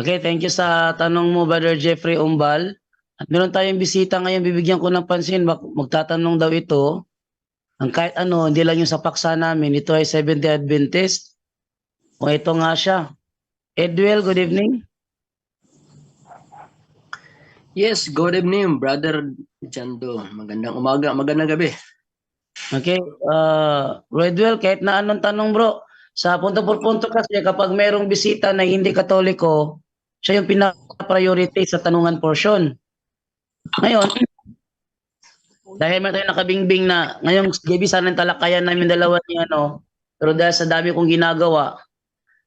Okay, thank you sa tanong mo, Brother Jeffrey Umbal. At meron tayong bisita ngayon, bibigyan ko ng pansin, magtatanong daw ito. Ang kahit ano, hindi lang yung sa paksa namin, ito ay Seventh-day Adventist. O ito nga siya. Edwell, good evening. Yes, good evening, Brother Jando. Magandang umaga, magandang gabi. Okay, Edwell, kahit na anong tanong bro, sa punto por punto kasi kapag merong bisita na hindi Katoliko, siya yung pinaka-priority sa tanungan portion. Ngayon, dahil may tayo nakabingbing na ngayong gabi sana talakayan namin dalawa ni ano, pero dahil sa dami kong ginagawa,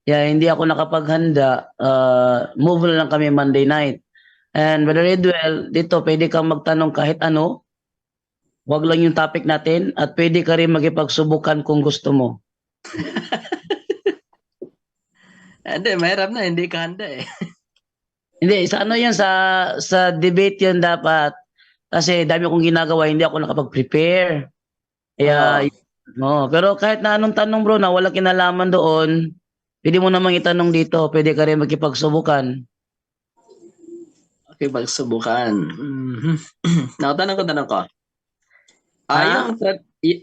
kaya hindi ako nakapaghanda, move na lang kami Monday night. And Brother Edwell, dito pwede kang magtanong kahit ano, wag lang yung topic natin at pwede ka rin magipagsubukan kung gusto mo. Hindi, mahirap na, hindi ka handa eh. Hindi, sa ano yan, sa debate yan dapat. Kasi dami kong ginagawa, hindi ako nakapag-prepare. Kaya, pero kahit na anong tanong bro, na wala kinalaman doon, pwede mo namang itanong dito, pwede ka rin magkipagsubukan. Okay, pagsubukan. Tanong ko.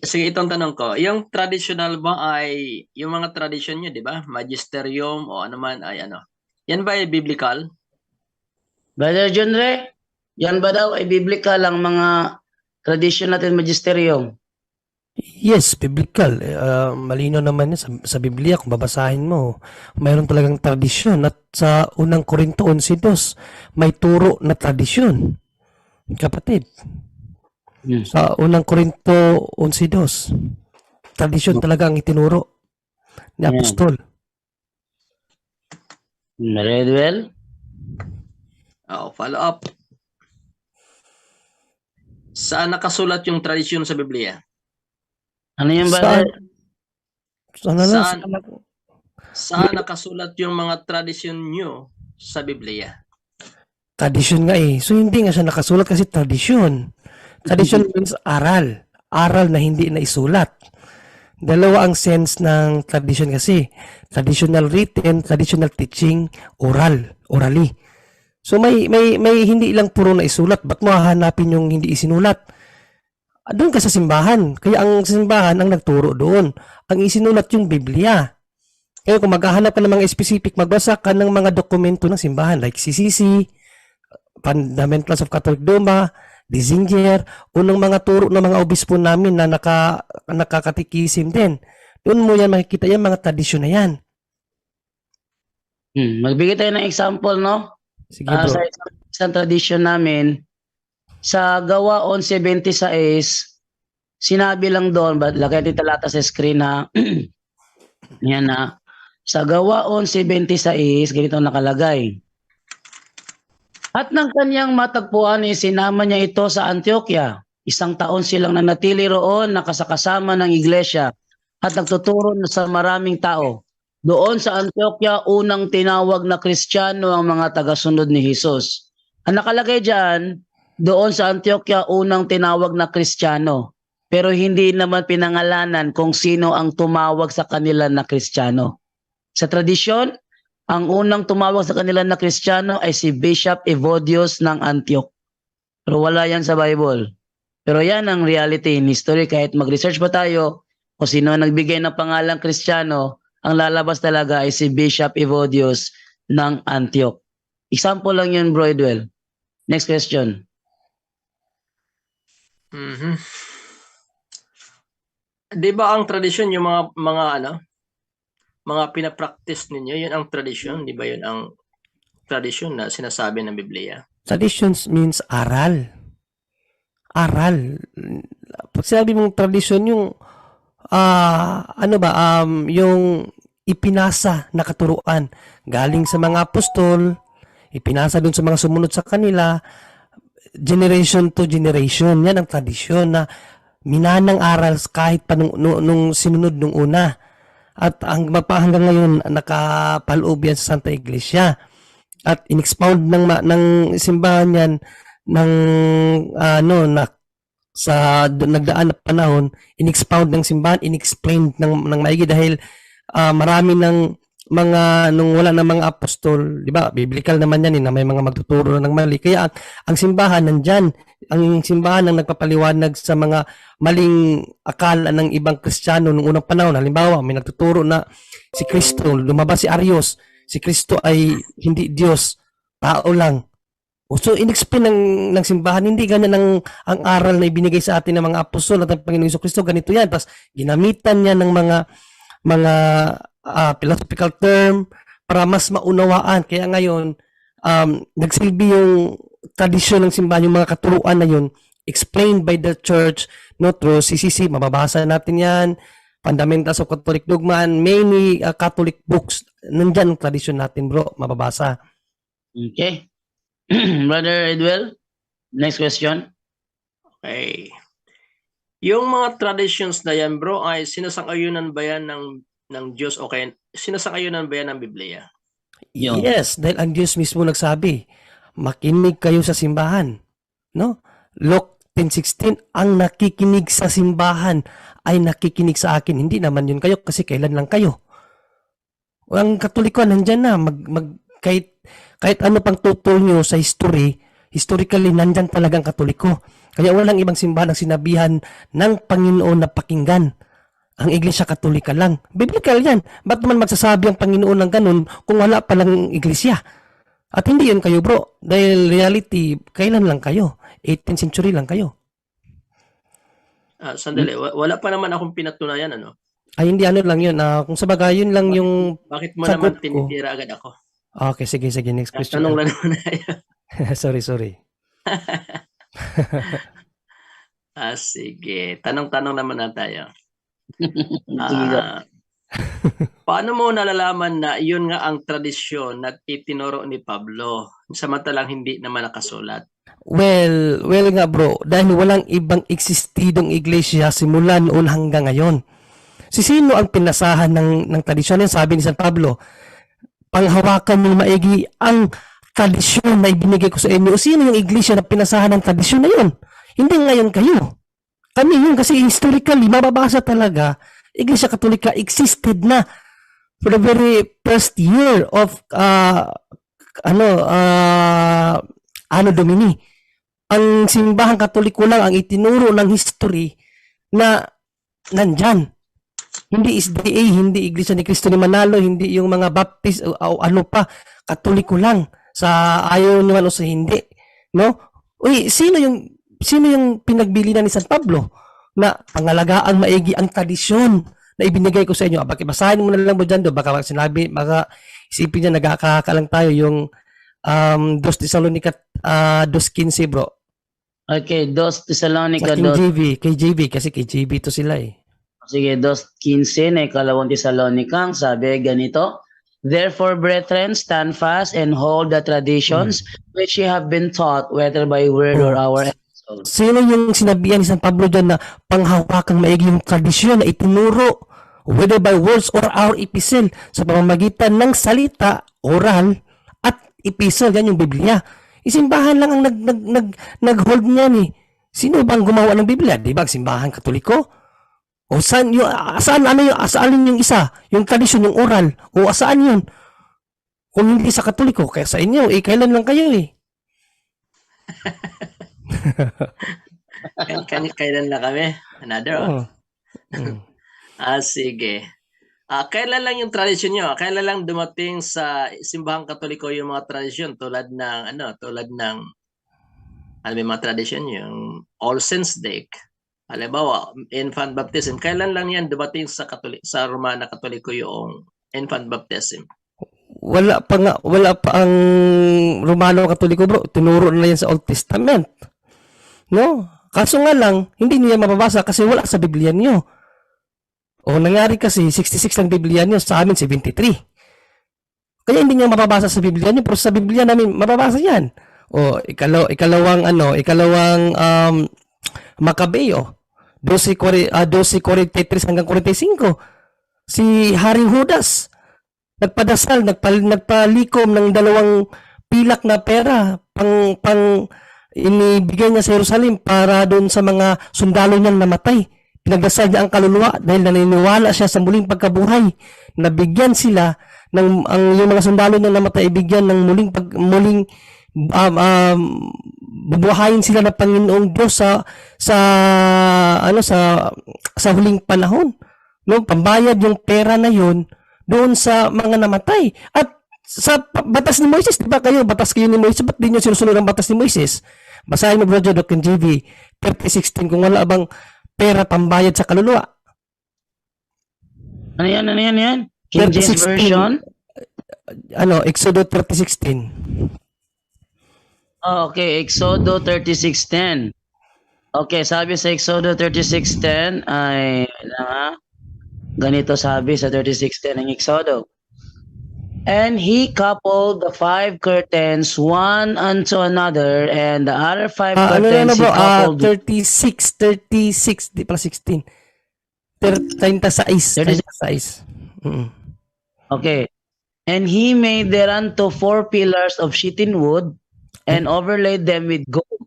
Sige, itong tanong ko. Yung traditional ba ay, yung mga tradisyon nyo, di ba? Magisterium o ano man ay ano. Yan ba ay biblical? Brother John Ray, yan ba daw ay biblical ang mga tradisyon natin magisterium? Yes, biblical. Malino naman yan sa Biblia kung babasahin mo. Mayroon talagang tradisyon at sa unang Korinto 11:2 may turo na tradisyon. Kapatid. Sa unang Korinto 11:2 tradisyon talaga ang itinuro ni Apostol. Very well. Follow up. Saan nakasulat yung tradisyon sa Biblia? Ano yung brother? Saan nakasulat yung mga tradisyon nyo sa Biblia? Tradisyon nga eh. So hindi nga siya nakasulat kasi tradisyon. Tradisyon means aral. Aral na hindi na isulat. Dalawa ang sense ng tradisyon kasi. Traditional written, traditional teaching, orally. So may hindi lang puro na isulat. Ba't mo hahanapin yung hindi isinulat? Doon ka sa simbahan. Kaya ang simbahan ang nagturo doon. Ang isinulat yung Biblia. Kaya kung maghahanap ka ng mga specific, magbasa ka ng mga dokumento ng simbahan like CCC, Fundamentals of Catholic Dogma, Dizinger, unang mga turo ng mga obispo namin na nakakatikisim din. Doon mo yan makikita yan, mga tradisyon na yan. Magbigay tayo ng example, no? Sige bro. Sa isang tradisyon namin, sa Gawa 11:26, sinabi lang doon, lagay natin talata sa screen na, yan na, sa Gawa 11:26, ganito nakalagay. At nang kanyang matagpuan, sinama niya ito sa Antioquia. 1 taon silang nanatili roon, nakasakasama ng iglesia at nagtuturo sa maraming tao. Doon sa Antioquia, unang tinawag na Kristiyano ang mga tagasunod ni Jesus. Ang nakalagay dyan, doon sa Antioquia, unang tinawag na Kristiyano. Pero hindi naman pinangalanan kung sino ang tumawag sa kanila na Kristiyano. Sa tradisyon, ang unang tumawag sa kanila na Kristiyano ay si Bishop Evodios ng Antioch. Pero wala yan sa Bible. Pero yan ang reality in history. Kahit mag-research pa tayo kung sino nagbigay ng pangalang Kristiyano, ang lalabas talaga ay si Bishop Evodios ng Antioch. Example lang yun, Bro Edwell. Next question. Di ba ang tradisyon yung mga pinapractice ninyo, yun ang tradisyon, di ba yun ang tradisyon na sinasabi ng Biblia? Traditions means aral. Aral. Pag sinabi mong tradisyon, yung yung ipinasa na katuruan galing sa mga apostol, ipinasa dun sa mga sumunod sa kanila, generation to generation. Yan ang tradisyon na minanang aral kahit pa nung sinunod nung una. At hanggang ngayon nakapaloob yan sa Santa Iglesia. At in-expound ng simbahan yan ng sa nagdaan na panahon, in-expound ng simbahan, in-explain ng maigi dahil marami ng nung wala na mga apostol, di ba? Biblical naman yan, na may mga magtuturo na ng mali. Kaya ang simbahan nandyan. Ang simbahan ang nagpapaliwanag sa mga maling akala ng ibang Kristiyano nung unang panahon. Halimbawa, may nagtuturo na si Kristo, lumabas si Arius, si Kristo ay hindi Diyos, tao lang. So, in-explain ng simbahan, hindi ganyan ang aral na ibinigay sa atin ng mga apostol at ng Panginoong Kristo, ganito yan. Tapos, ginamitan niya ng mga philosophical term para mas maunawaan. Kaya ngayon, nagsilbi yung tradisyon ng simbahan, yung mga katuruan na yun, explained by the church, no, through CCC, mababasa natin yan, Fundamentals of Catholic Dogma, and many Catholic books. Nandyan ang tradisyon natin, bro, mababasa. Okay. Brother Edwell, next question. Okay. Yung mga traditions na yan, bro, ay sinasang-ayunan ba yan ng Diyos o kaya sinasang-ayunan ba yan ng Biblia? Yun. Yes, dahil ang Diyos mismo nagsabi, makinig kayo sa simbahan. No? Luke 10:16, ang nakikinig sa simbahan ay nakikinig sa akin. Hindi naman yun kayo kasi kailan lang kayo. Ang Katoliko nandyan na, kahit ano pang tutol nyo sa historically nandyan talagang Katoliko. Kaya walang ibang simbahan ang sinabihan ng Panginoon na pakinggan. Ang Iglesia Katolika lang. Biblical yan. Ba't naman magsasabi ang Panginoon ng ganun kung wala palang Iglesia? At hindi yun kayo, bro. Dahil reality, kailan lang kayo? 18th century lang kayo. Sandali, wala pa naman akong pinatunayan, ano? Ay, hindi, ano lang yun. Kung sabagay, yun lang yung Bakit mo sagot naman ko. tinitira agad ako? Okay, sige. Next question. Tanong lang naman na yun. sorry. Sige. Tanong-tanong naman na tayo. Sige. Paano mo nalalaman na yun nga ang tradisyon na itinuro ni Pablo samantalang hindi naman nakasulat? Well nga bro, dahil walang ibang eksistidong iglesia simula noon hanggang ngayon. Sino ang pinasahan ng tradisyon? Yan sabi ni San Pablo, panghawakan niyo maigi ang tradisyon na ibinigay ko sa inyo. Sino yung iglesia na pinasahan ng tradisyon na yun? Hindi ngayon kayo. Kami yun kasi historically, mababasa talaga, Iglesia Katolika existed na for the very first year of Anno Domini. Ang simbahang Katoliko lang ang itinuro ng history na nandyan. Hindi SDA, hindi Iglesia ni Cristo ni Manalo, hindi yung mga Baptist o ano pa, Katoliko lang sa ayaw naman o sa hindi, no? Uy, sino yung pinagbili na ni San Pablo na pangalagaan maigi ang tradisyon na ibinigay ko sa inyo? Bakit basahin mo na lang mo dyan do, baka sinabi, baka isipin niya nagkakaka lang tayo yung 2 Thessalonica 2:15, bro. Okay, 2 Thessalonica Sa KJV, kasi KJV to sila eh. Sige, 2:15 na ikalawang Thessalonica, sabi ganito, therefore, brethren, stand fast and hold the traditions which ye have been taught, whether by word or our episode. Sino yung sinabihan ni San Pablo dyan na panghawakang maigi yung tradisyon na itinuro, whether by words or our epistle, sa pamamagitan ng salita, oral, at epistle, yan yung Biblia. Isimbahan lang ang nag-hold niyan eh. Sino bang gumawa ng Biblia? Di ba, simbahan Katoliko? O saan yung isa? Yung tradisyon, yung oral? O saan yun? Kung hindi sa Katoliko, kaya sa inyo, kailan lang kayo eh? Kailan lang kami? Another. Sige. Kailan lang yung tradisyon nyo? Kailan lang dumating sa simbahang Katoliko yung mga tradisyon tulad ng may mga tradisyon yung All Saints Day. Halimbawa, infant baptism. Kailan lang yan dumating sa Romana Katoliko yung infant baptism? Wala pa ang Romano Katoliko, bro. Tinuro na yan sa Old Testament. No? Kaso nga lang, hindi niya mababasa kasi wala sa Biblia niyo. O nangyari kasi 66 lang Biblia niyo, sa amin 73. Kaya hindi niya mababasa sa Biblia niyo, pero sa Biblia namin mababasa yan. O ikalawang Makabeo, 12:43 hanggang 45. Si Haring Judas nagpadasal, nagpalikom ng 2 pilak na pera pang inibigay niya sa Jerusalem para doon sa mga sundalo niyang namatay. Pinagdasal niya ang kaluluwa dahil naniniwala siya sa muling pagkabuhay. Nabigyan sila yung mga sundalo na namatay ay bigyan ng muling um, um, bubuhayin sila ng Panginoong Diyos sa huling panahon, no? Pambayad yung pera na yun doon sa mga namatay. At sa batas ni Moises, di ba batas kayo ni Moises, ba't di nyo sinusunod ang batas ni Moises? Basahin mo, Brother Doc, yung GV 30:16, kung wala bang pera pambayad sa kaluluwa. Ano yan? King James 30:16. Version? Exodo 30:16. Oh, okay, Exodo 36:10. Okay, sabi sa Exodo 36:10 ay ganito sabi sa 36:10 ng Exodo. And he coupled the 5 curtains one unto another, and the other 5 curtains he coupled. 36, di pala 16. 36. Okay. And he made thereunto 4 pillars of shittim wood, and overlaid them with gold.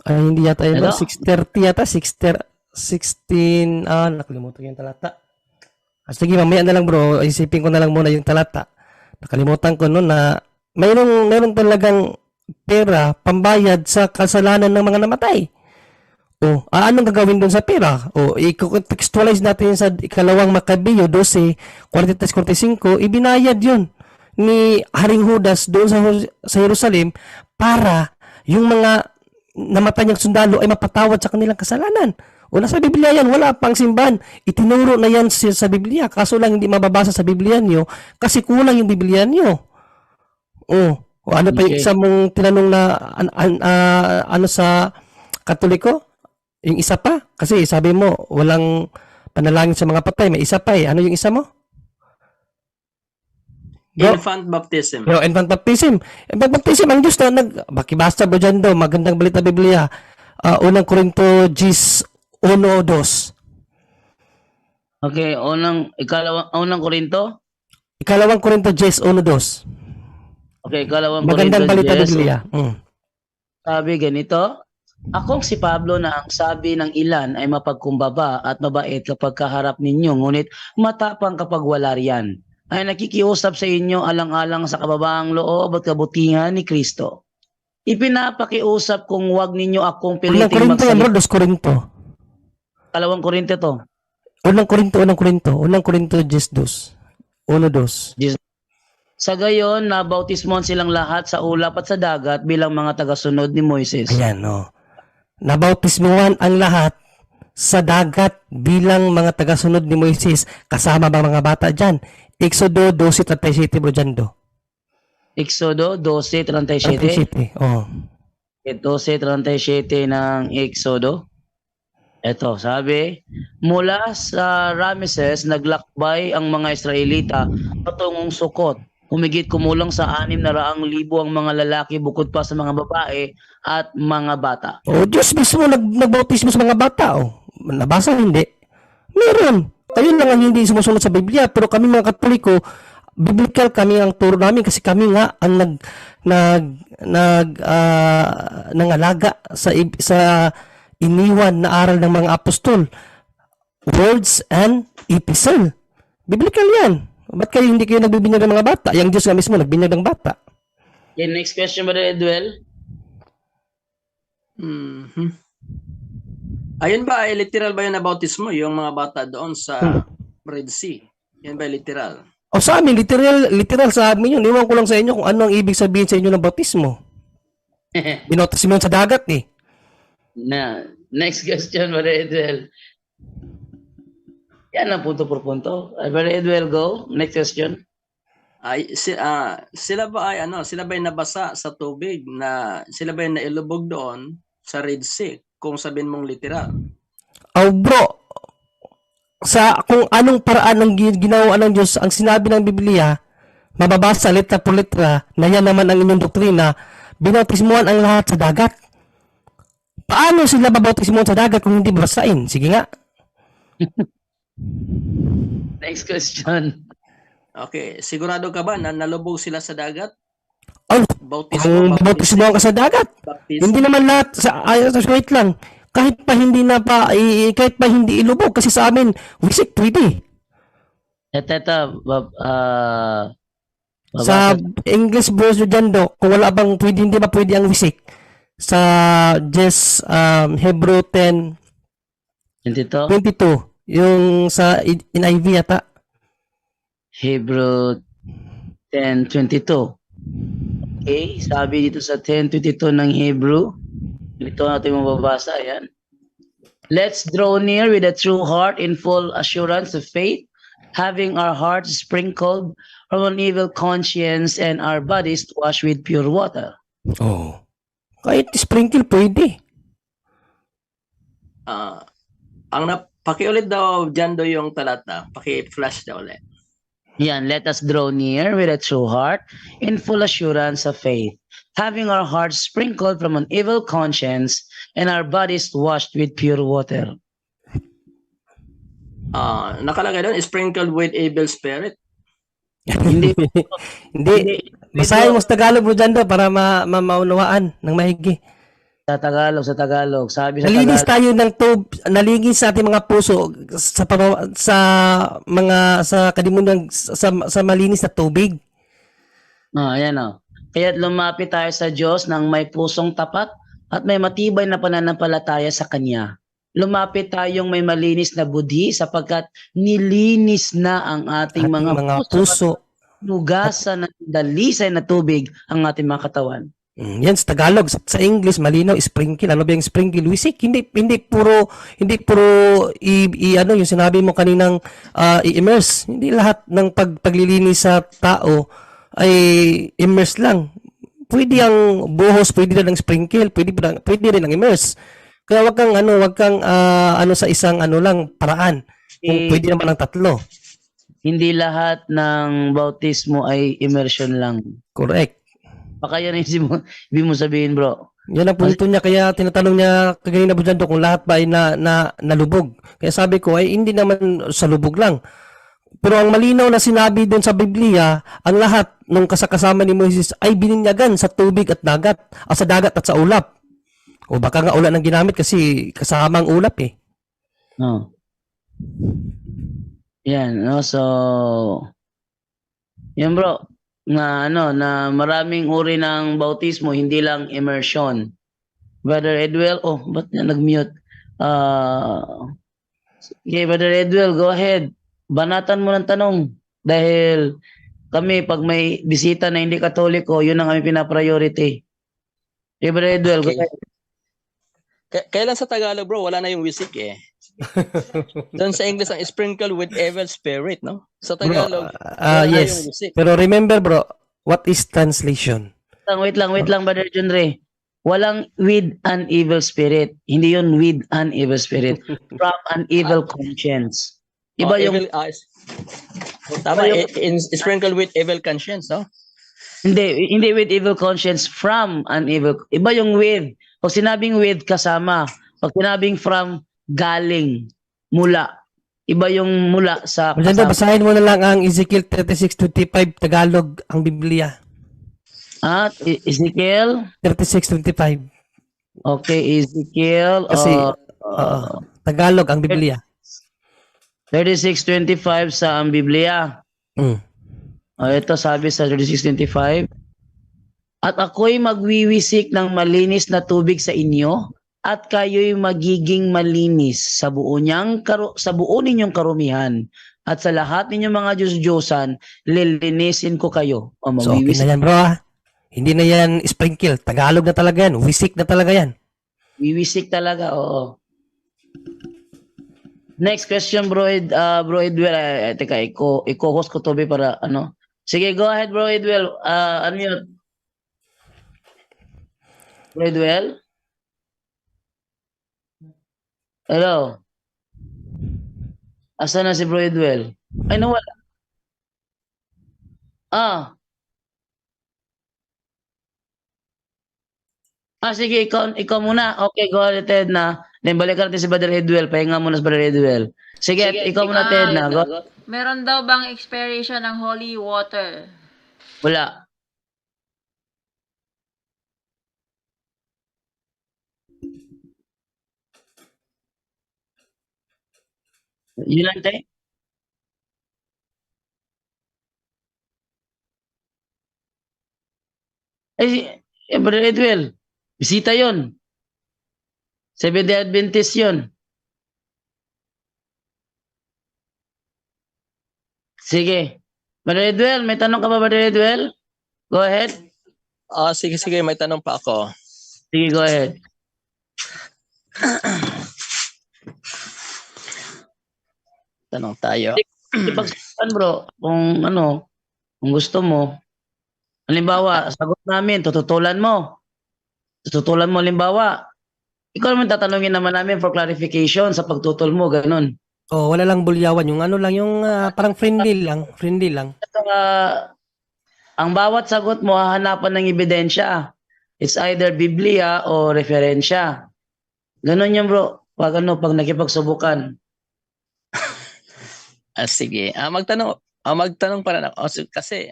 Ay, hindi yata yun. Ano? 6:30 yata. 16. Nakalimutan ko yung talata. Sige, mamaya na lang bro. Isipin ko na lang muna yung talata. Nakalimutan ko noon na mayroong talagang pera pambayad sa kasalanan ng mga namatay. Anong gagawin doon sa pera? I-contextualize natin sa ikalawang Makabeyo 12:43-45, ibinayad yun ni Haring Judas doon sa Jerusalem para yung mga namatay niyang sundalo ay mapatawad sa kanilang kasalanan. Nasa Biblia yan, wala pang simbahan. Itinuro na yan sa Biblia. Kaso lang hindi mababasa sa Biblia niyo kasi kulang yung Biblia niyo. Ano pa yung isa mong tinanong na ano sa Katoliko? Yung isa pa? Kasi sabi mo, walang panalangin sa mga patay. May isa pa eh. Ano yung isa mo? Infant baptism. Infant baptism. Infant baptism, ang Diyos na bakibasa ba dyan daw? Magandang balita Biblia. Unang Korinto 1:2. Okay, unang Korinto? Ikalawang Korinto 1:2. Okay, ikalawang Magandang Korinto balita 10. Biblia. Sabi ganito, akong si Pablo na ang sabi ng ilan ay mapagkumbaba at mabait kapag kaharap ninyo, ngunit matapang kapag wala riyan. Ay nakikiusap sa inyo alang-alang sa kababaang loob at kabutihan ni Kristo. Ipinapakiusap kung huwag ninyo akong Unang piliting Korinto yan, bro. magsalita. 2 Korinto. Kalawang Korinto to. Unang Korinto 1:2. Sa gayon, nabautismon silang lahat sa ulap at sa dagat bilang mga tagasunod ni Moises. Ayan, nabautismuhan ang lahat sa dagat bilang mga tagasunod ni Moises. Kasama ba mga bata dyan? Exodo 12:37, bro, dyan do. Exodo 12:37. 12:37 ng Exodo. Ito, sabi, mula sa Rameses, naglakbay ang mga Israelita patungong Sukot. Humigit kumulang sa 600,000 ang mga lalaki bukod pa sa mga babae at mga bata. Diyos mismo nagbautismo sa mga bata. Nabasa hindi? Meron. Kayo lang ang hindi sumusunod sa Biblia. Pero kami mga Katoliko, biblical kami ang turo namin kasi kami nga ang nangalaga sa iniwan na aral ng mga apostol. Words and epistle. Biblical yan. Ba't kayo hindi kayo nagbibinyag ng mga bata? Yang Diyos nga mismo nagbinyag ng bata. Okay, next question, Brother Edwell. Ayun ba, ay literal ba yun na bautismo? Yung mga bata doon sa Red Sea. Yan ba literal? Sa amin, literal sa amin yun. Iwan ko lang sa inyo kung ano ang ibig sabihin sa inyo ng bautismo. Binautismo yun sa dagat eh. Next question, Brother Edwell. Yan ang punto por punto. Brother Edwell, go. Next question. Sila ba ay nabasa sa tubig na sila ba ay nailubog doon sa Red Sea kung sabihin mong literal? Bro, kung anong paraan ng ginawa ng Diyos, ang sinabi ng Biblia, mababasa letra por letra, na yan naman ang inyong doktrina, binautismuhan ang lahat sa dagat. Paano sila babautismuhan sa dagat kung hindi babasain? Sige nga. Next question. Okay, sigurado ka ba na nalubog sila sa dagat? Kung babautismuhan ka sa dagat. Hindi naman lahat wait lang. Kahit pa hindi ilubog kasi sa amin, we seek 3D. Ito, Sa babasa. English version dyan, Dok, kung wala bang pwede, hindi ba pwede ang wisik? Sa just Hebrew 10:22, 22, yung sa NIV yata. Hebrew 10:22. Okay, sabi dito sa 10:22 ng Hebrew, ito natin mababasa, yan. Let's draw near with a true heart in full assurance of faith, having our hearts sprinkled from an evil conscience and our bodies washed with pure water. Oh. Kahit sprinkle pwede. Pakiulit daw dyan do yung talata. Paki-flash daw ulit. Yan, let us draw near with a true heart in full assurance of faith, having our hearts sprinkled from an evil conscience and our bodies washed with pure water. Nakalagay doon, sprinkled with evil spirit. Hindi. Hindi. Basahin mo sa Tagalog mo dyan, Dok, para maunawaan ng mahigi. Sa Tagalog. Sabi sa Nalinis Tagalog, tayo ng nalinis sa ating mga puso sa mga sa kadimunan sa malinis na tubig. ayan o. Kaya't lumapit tayo sa Diyos ng may pusong tapat at may matibay na pananampalataya sa Kanya. Lumapit tayong may malinis na budhi sapagkat nilinis na ang ating Ating mga mga puso puso. at nugasan ng dalisay na tubig ang ating mga katawan. Yan sa Tagalog, sa English malinaw sprinkle. Ano ba yung sprinkle? Wisik, hindi puro ano yung sinabi mo kaninang i-immerse. Hindi lahat ng paglilinis sa tao ay immerse lang. Pwede ang buhos, pwede rin ang sprinkle, pwede rin ang immerse. Kaya wag kang sa isang lang paraan. Kung pwede naman ang tatlo. Hindi lahat ng bautismo ay immersion lang. Correct. Baka yan yung ibig mo sabihin, bro. Yan ang punto niya, kaya tinatanong niya kanina po dyan, kung lahat ba ay nalubog. Kaya sabi ko ay hindi naman sa lubog lang. Pero ang malinaw na sinabi doon sa Biblia, ang lahat ng kasakasama ni Moses ay bininyagan sa tubig at dagat, sa dagat at sa ulap. O baka nga ulan ang ginamit kasi kasama ang ulap eh. No. Yan, no? So, yan bro, na na maraming uri ng bautismo, hindi lang immersion. Brother Edwell, ba't niya nag-mute? Okay, Brother Edwell, go ahead. Banatan mo ng tanong. Dahil kami, pag may bisita na hindi katoliko, yun ang kami pinapriority. Okay, Brother Edwell, go Okay. ahead. Kailan sa Tagalog, bro, wala na yung wisik eh. Doon sa English, ang sprinkle with evil spirit, no? Sa Tagalog, wala na Yes. yung wisik. Pero remember bro, what is translation? Wait lang, Brother John Ray. Walang with an evil spirit. Hindi yun with an evil spirit. From an evil conscience. Iba yung... Tama, sprinkle with evil conscience, no? Hindi with evil conscience, from an evil... Iba yung with. Pag sinabing with, kasama. Pag sinabing from, galing. Mula. Iba yung mula sa Maganda, kasama. basahin mo na lang ang Ezekiel 36:25 Tagalog ang Biblia. Ezekiel? 36:25. Okay, Ezekiel. Kasi Tagalog ang Biblia. 36:25 sa ang Biblia. Ito sabi sa 36:25. At ako'y magwiwisik ng malinis na tubig sa inyo at kayo'y magiging malinis sa buo ninyong karumihan at sa lahat ninyong mga Diyos-Diyosan, lilinisin ko kayo. So okay na yan bro Hindi na yan sprinkle. Tagalog na talaga yan. Wisik na talaga yan. Wiwisik talaga, oo. Next question, bro Edwell. Teka, i-co-host ko to para ano. Sige, go ahead, bro Edwell. Unmute. Bro Edwell? Hello? Asa na si bro Edwell? Ay, nawala. Sige, ikaw muna. Okay, go ahead, Ted na. Then balikan natin si Brother Edwell. Pahinga muna si Brother Edwell. Sige, ikaw muna, Ted na. Go. Meron daw bang expiration ng holy water? Wala. Yun lang, Ted? Brother Edwell, bisita yon. Seventh-day Adventist yon. Sige. Brother Edwell, may tanong ka ba, Brother Edwell? Go ahead. Sige, may tanong pa ako. Sige, go ahead. Tanong tayo. Ipagsasabi, bro, kung gusto mo. Halimbawa, sagot namin, tututulan mo. Halimbawa. Ikaw naman tatanungin naman namin for clarification sa pagtutol mo, ganun. Oh, wala lang bulyawan. Yung ano lang, yung parang friendly lang. Friendly lang. Ang bawat sagot mo, hahanapan ng ebidensya. It's either Biblia o referensya. Ganun yan, bro. Pag nakipagsubukan. Sige. Magtanong para na. Kasi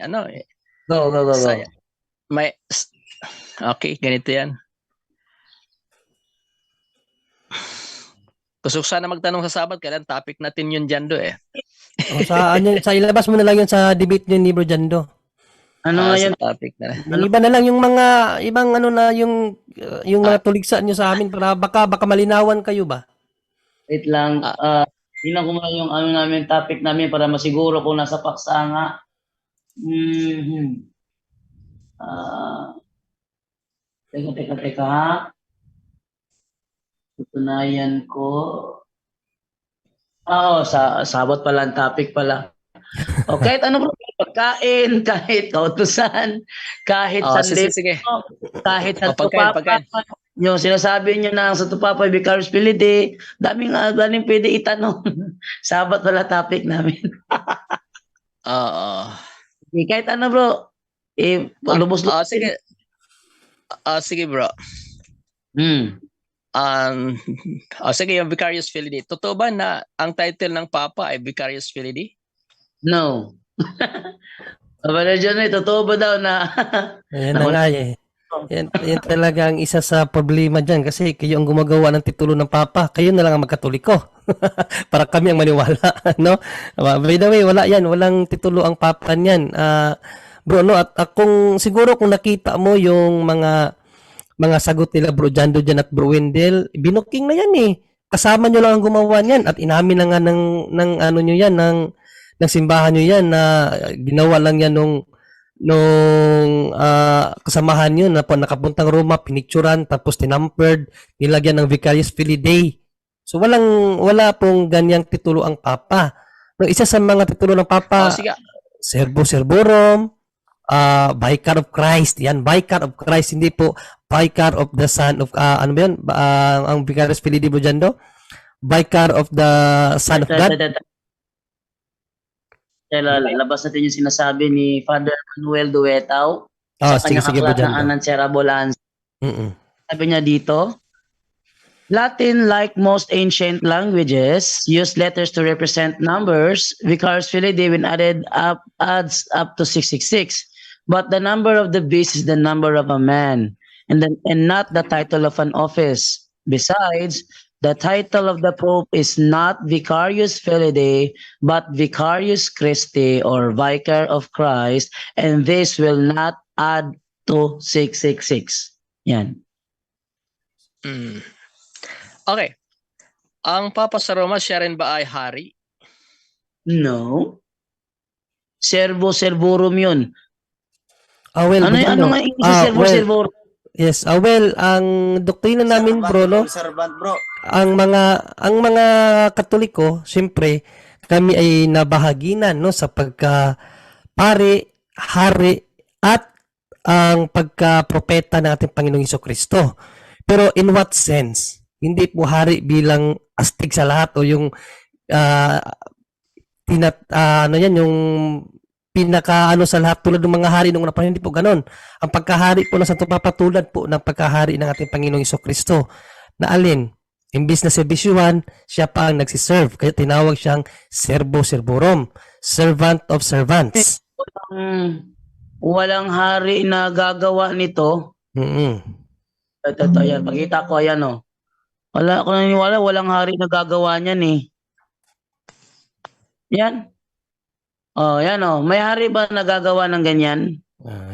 Go. Okay, ganito yan. Gusto ko sana magtanong sa Sabat, kailan topic natin yun dyan Sa ilabas mo na lang yun sa debate niyo ni Bro Jando. Ano nga yun? Topic na. Yung iba na lang yung mga ibang yung mga tuligsa niyo sa amin para baka malinawan kayo ba? Wait lang. Tingnan ko muna yung namin topic namin para masiguro kung nasa paksa nga. Teka ha. Tutunayan ko. Sabot pala ang topic pala. O kahit ano bro, pagkain, kahit kautusan, kahit Sunday, sige. kahit sa pagkain. Yung sinasabi niyo na sa Tupapa, Vicarious Pilide, daming pwede itanong. Sabat pala topic namin. Kahit ano bro, lubos. Sige. Sige bro. Sige, yung Vicarious Filii. Totoo ba na ang title ng Papa ay Vicarious Filii? No. Abala dyan totoo ba daw na? Ayan na nga Yan talaga ang isa sa problema dyan kasi kayo ang gumagawa ng titulo ng Papa. Kayo na lang ang magkatoliko. Para kami ang maniwala. No? By the way, wala yan. Walang titulo ang Papa niyan. Bro, no? At siguro kung nakita mo yung mga sagot nila Bro Jando dyan at Bro Wendell, binuking na yan eh. Kasama nyo lang ang gumawa niyan at inamin na nga ng ano nyo yan, ng simbahan nyo yan na ginawa lang yan nung kasamahan nyo na nakapuntang Roma, pinicturan, tapos tinampered, nilagyan ng Vicarious Filii Dei. So wala pong ganyang titulo ang Papa. Isa sa mga titulo ng Papa, Servo Servorum, Vicar of Christ. Yan, Vicar of Christ, hindi po Vicar of the Son of, ano ba yan? Ang Vicarious Filii Dei, Bro Jando? Vicar of the Son of God. Labas natin yung sinasabi ni Father Manuel Duetao sa kanyang aklat na Anansera Bolans. Sabi niya dito, Latin, like most ancient languages, use letters to represent numbers. Vicarious Filii Dei, when adds up to 666. But the number of the beast is the number of a man, and not the title of an office. Besides, the title of the Pope is not Vicarious Filii Dei, but Vicarious Christi or Vicar of Christ, and this will not add to 666. Yan. Okay. Ang Papa sa Roma, siya rin ba ay hari? No. Servo Servorum yun. Well, ano nga yung Servo Servorum? Yes, well, ang doktrina namin, bro, no? Ang mga Katoliko, siyempre, kami ay nabahaginan, no, sa pagka-pare, hari, at ang pagka-propeta ng ating Panginoong Jesucristo. Pero in what sense? Hindi po hari bilang astig sa lahat o yung yung pinaka sa lahat tulad ng mga hari nung una pa, hindi po ganon. Ang pagkahari po ng Santo Papa tulad po ng pagkahari ng ating Panginoong Jesucristo na alin, imbis na serbisyuhan, siya pa ang nagsiserve. Kaya tinawag siyang Servo Servorum, Servant of Servants. Walang hari na gagawa nito. Ito, yan. Pakita ko, ayan o. Wala ako naniniwala, walang hari na gagawa niyan eh. Yan. Yan May hari ba nagagawa ng ganyan?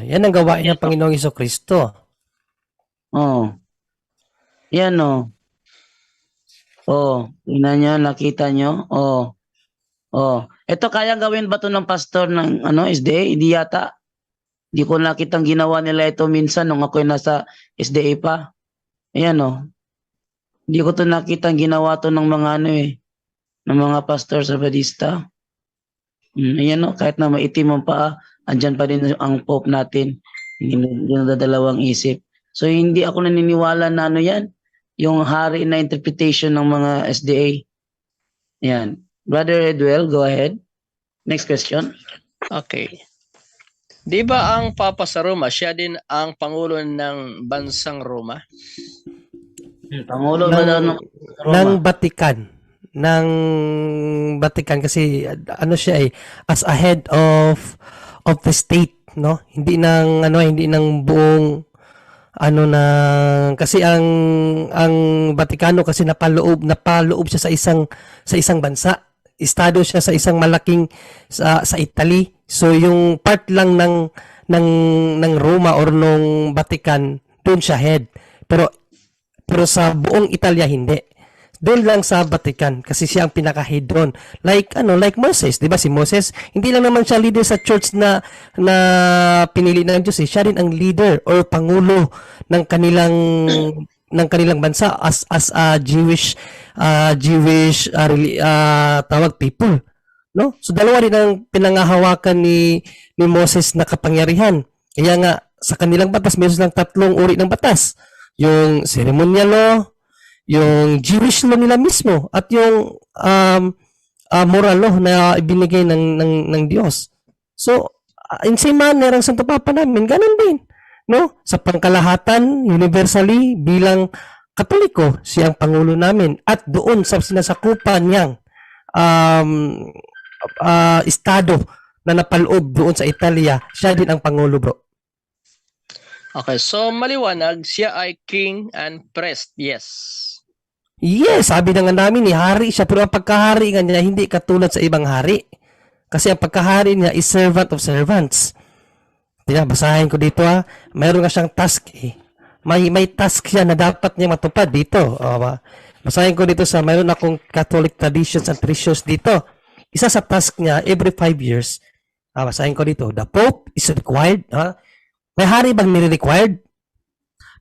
Yan ang gawain ng Panginoong Jesucristo. Oh. Yan oh. Oh, tingnan nyo, nakita nyo? Oh. Oh. Ito kaya gawin ba to ng pastor ng SDA? Hindi yata. Hindi ko nakitang ginawa nila ito minsan nung ako'y nasa SDA pa. Ayan oh. Hindi ko to nakitang ginawa to ng mga ng mga pastor Sabadista. Ayan oh, kahit na maitim ang paa, andyan pa din ang Pope natin. Hindi nadadalawang isip. So hindi ako naniniwala na yan, yung hari na interpretation ng mga SDA. Yan. Brother Edwell, go ahead. Next question. Okay. Di ba ang Papa sa Roma, siya din ang Pangulo ng Bansang Roma? Pangulo ba daw ng Ng Roma? Vatican kasi siya as a head of the state, no? Hindi ng buong kasi ang Vaticano kasi napaloob siya sa isang bansa. Estado siya sa isang malaking sa Italy. So yung part lang ng Roma or nung Vatican, doon siya head. Pero sa buong Italia hindi. Doon lang sa Vatican kasi siya ang pinaka-head doon. Like Moses, 'di ba si Moses? Hindi lang naman siya leader sa church na pinili ng Diyos, siya rin ang leader or pangulo ng kanilang bansa as a Jewish tawag people, no? So dalawa rin ang pinangahawakan ni Moses na kapangyarihan. Kaya nga sa kanilang batas meron silang 3 uri ng batas. Yung ceremonial law, yung Jewish law nila mismo, at yung moral law na ibinigay ng Diyos. So, in same manner, ang Santo Papa namin, ganun din. No? Sa pangkalahatan, universally, bilang Katoliko, siya ang Pangulo namin. At doon sa sinasakupan niyang estado na napaloob doon sa Italia, siya din ang Pangulo, bro. Okay, so maliwanag, siya ay king and priest. Yes. Yes, sabi na nga namin, hari siya, pero ang pagkahari nga niya hindi katulad sa ibang hari. Kasi ang pagkahari niya is servant of servants. Basahin ko dito mayroon nga siyang task May task siya na dapat niya matupad dito. Basahin ko dito mayroon akong Catholic traditions and treasures dito. Isa sa task niya, every 5 years, basahin ko dito, the Pope is required, may hari bang nire-required?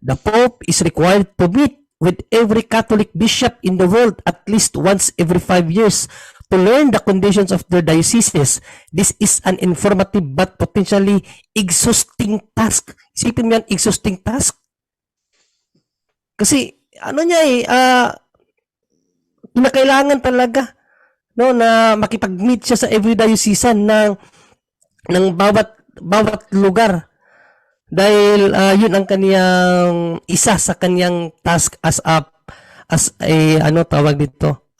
The Pope is required to meet with every Catholic bishop in the world at least once every 5 years to learn the conditions of their dioceses. This is an informative but potentially exhausting task. Isipin mo yan, exhausting task. Kasi, kinakailangan talaga, no, na makipag-meet siya sa every diocesan ng bawat lugar. Dahil yun ang kaniyang isa sa kaniyang task as a tawag dito,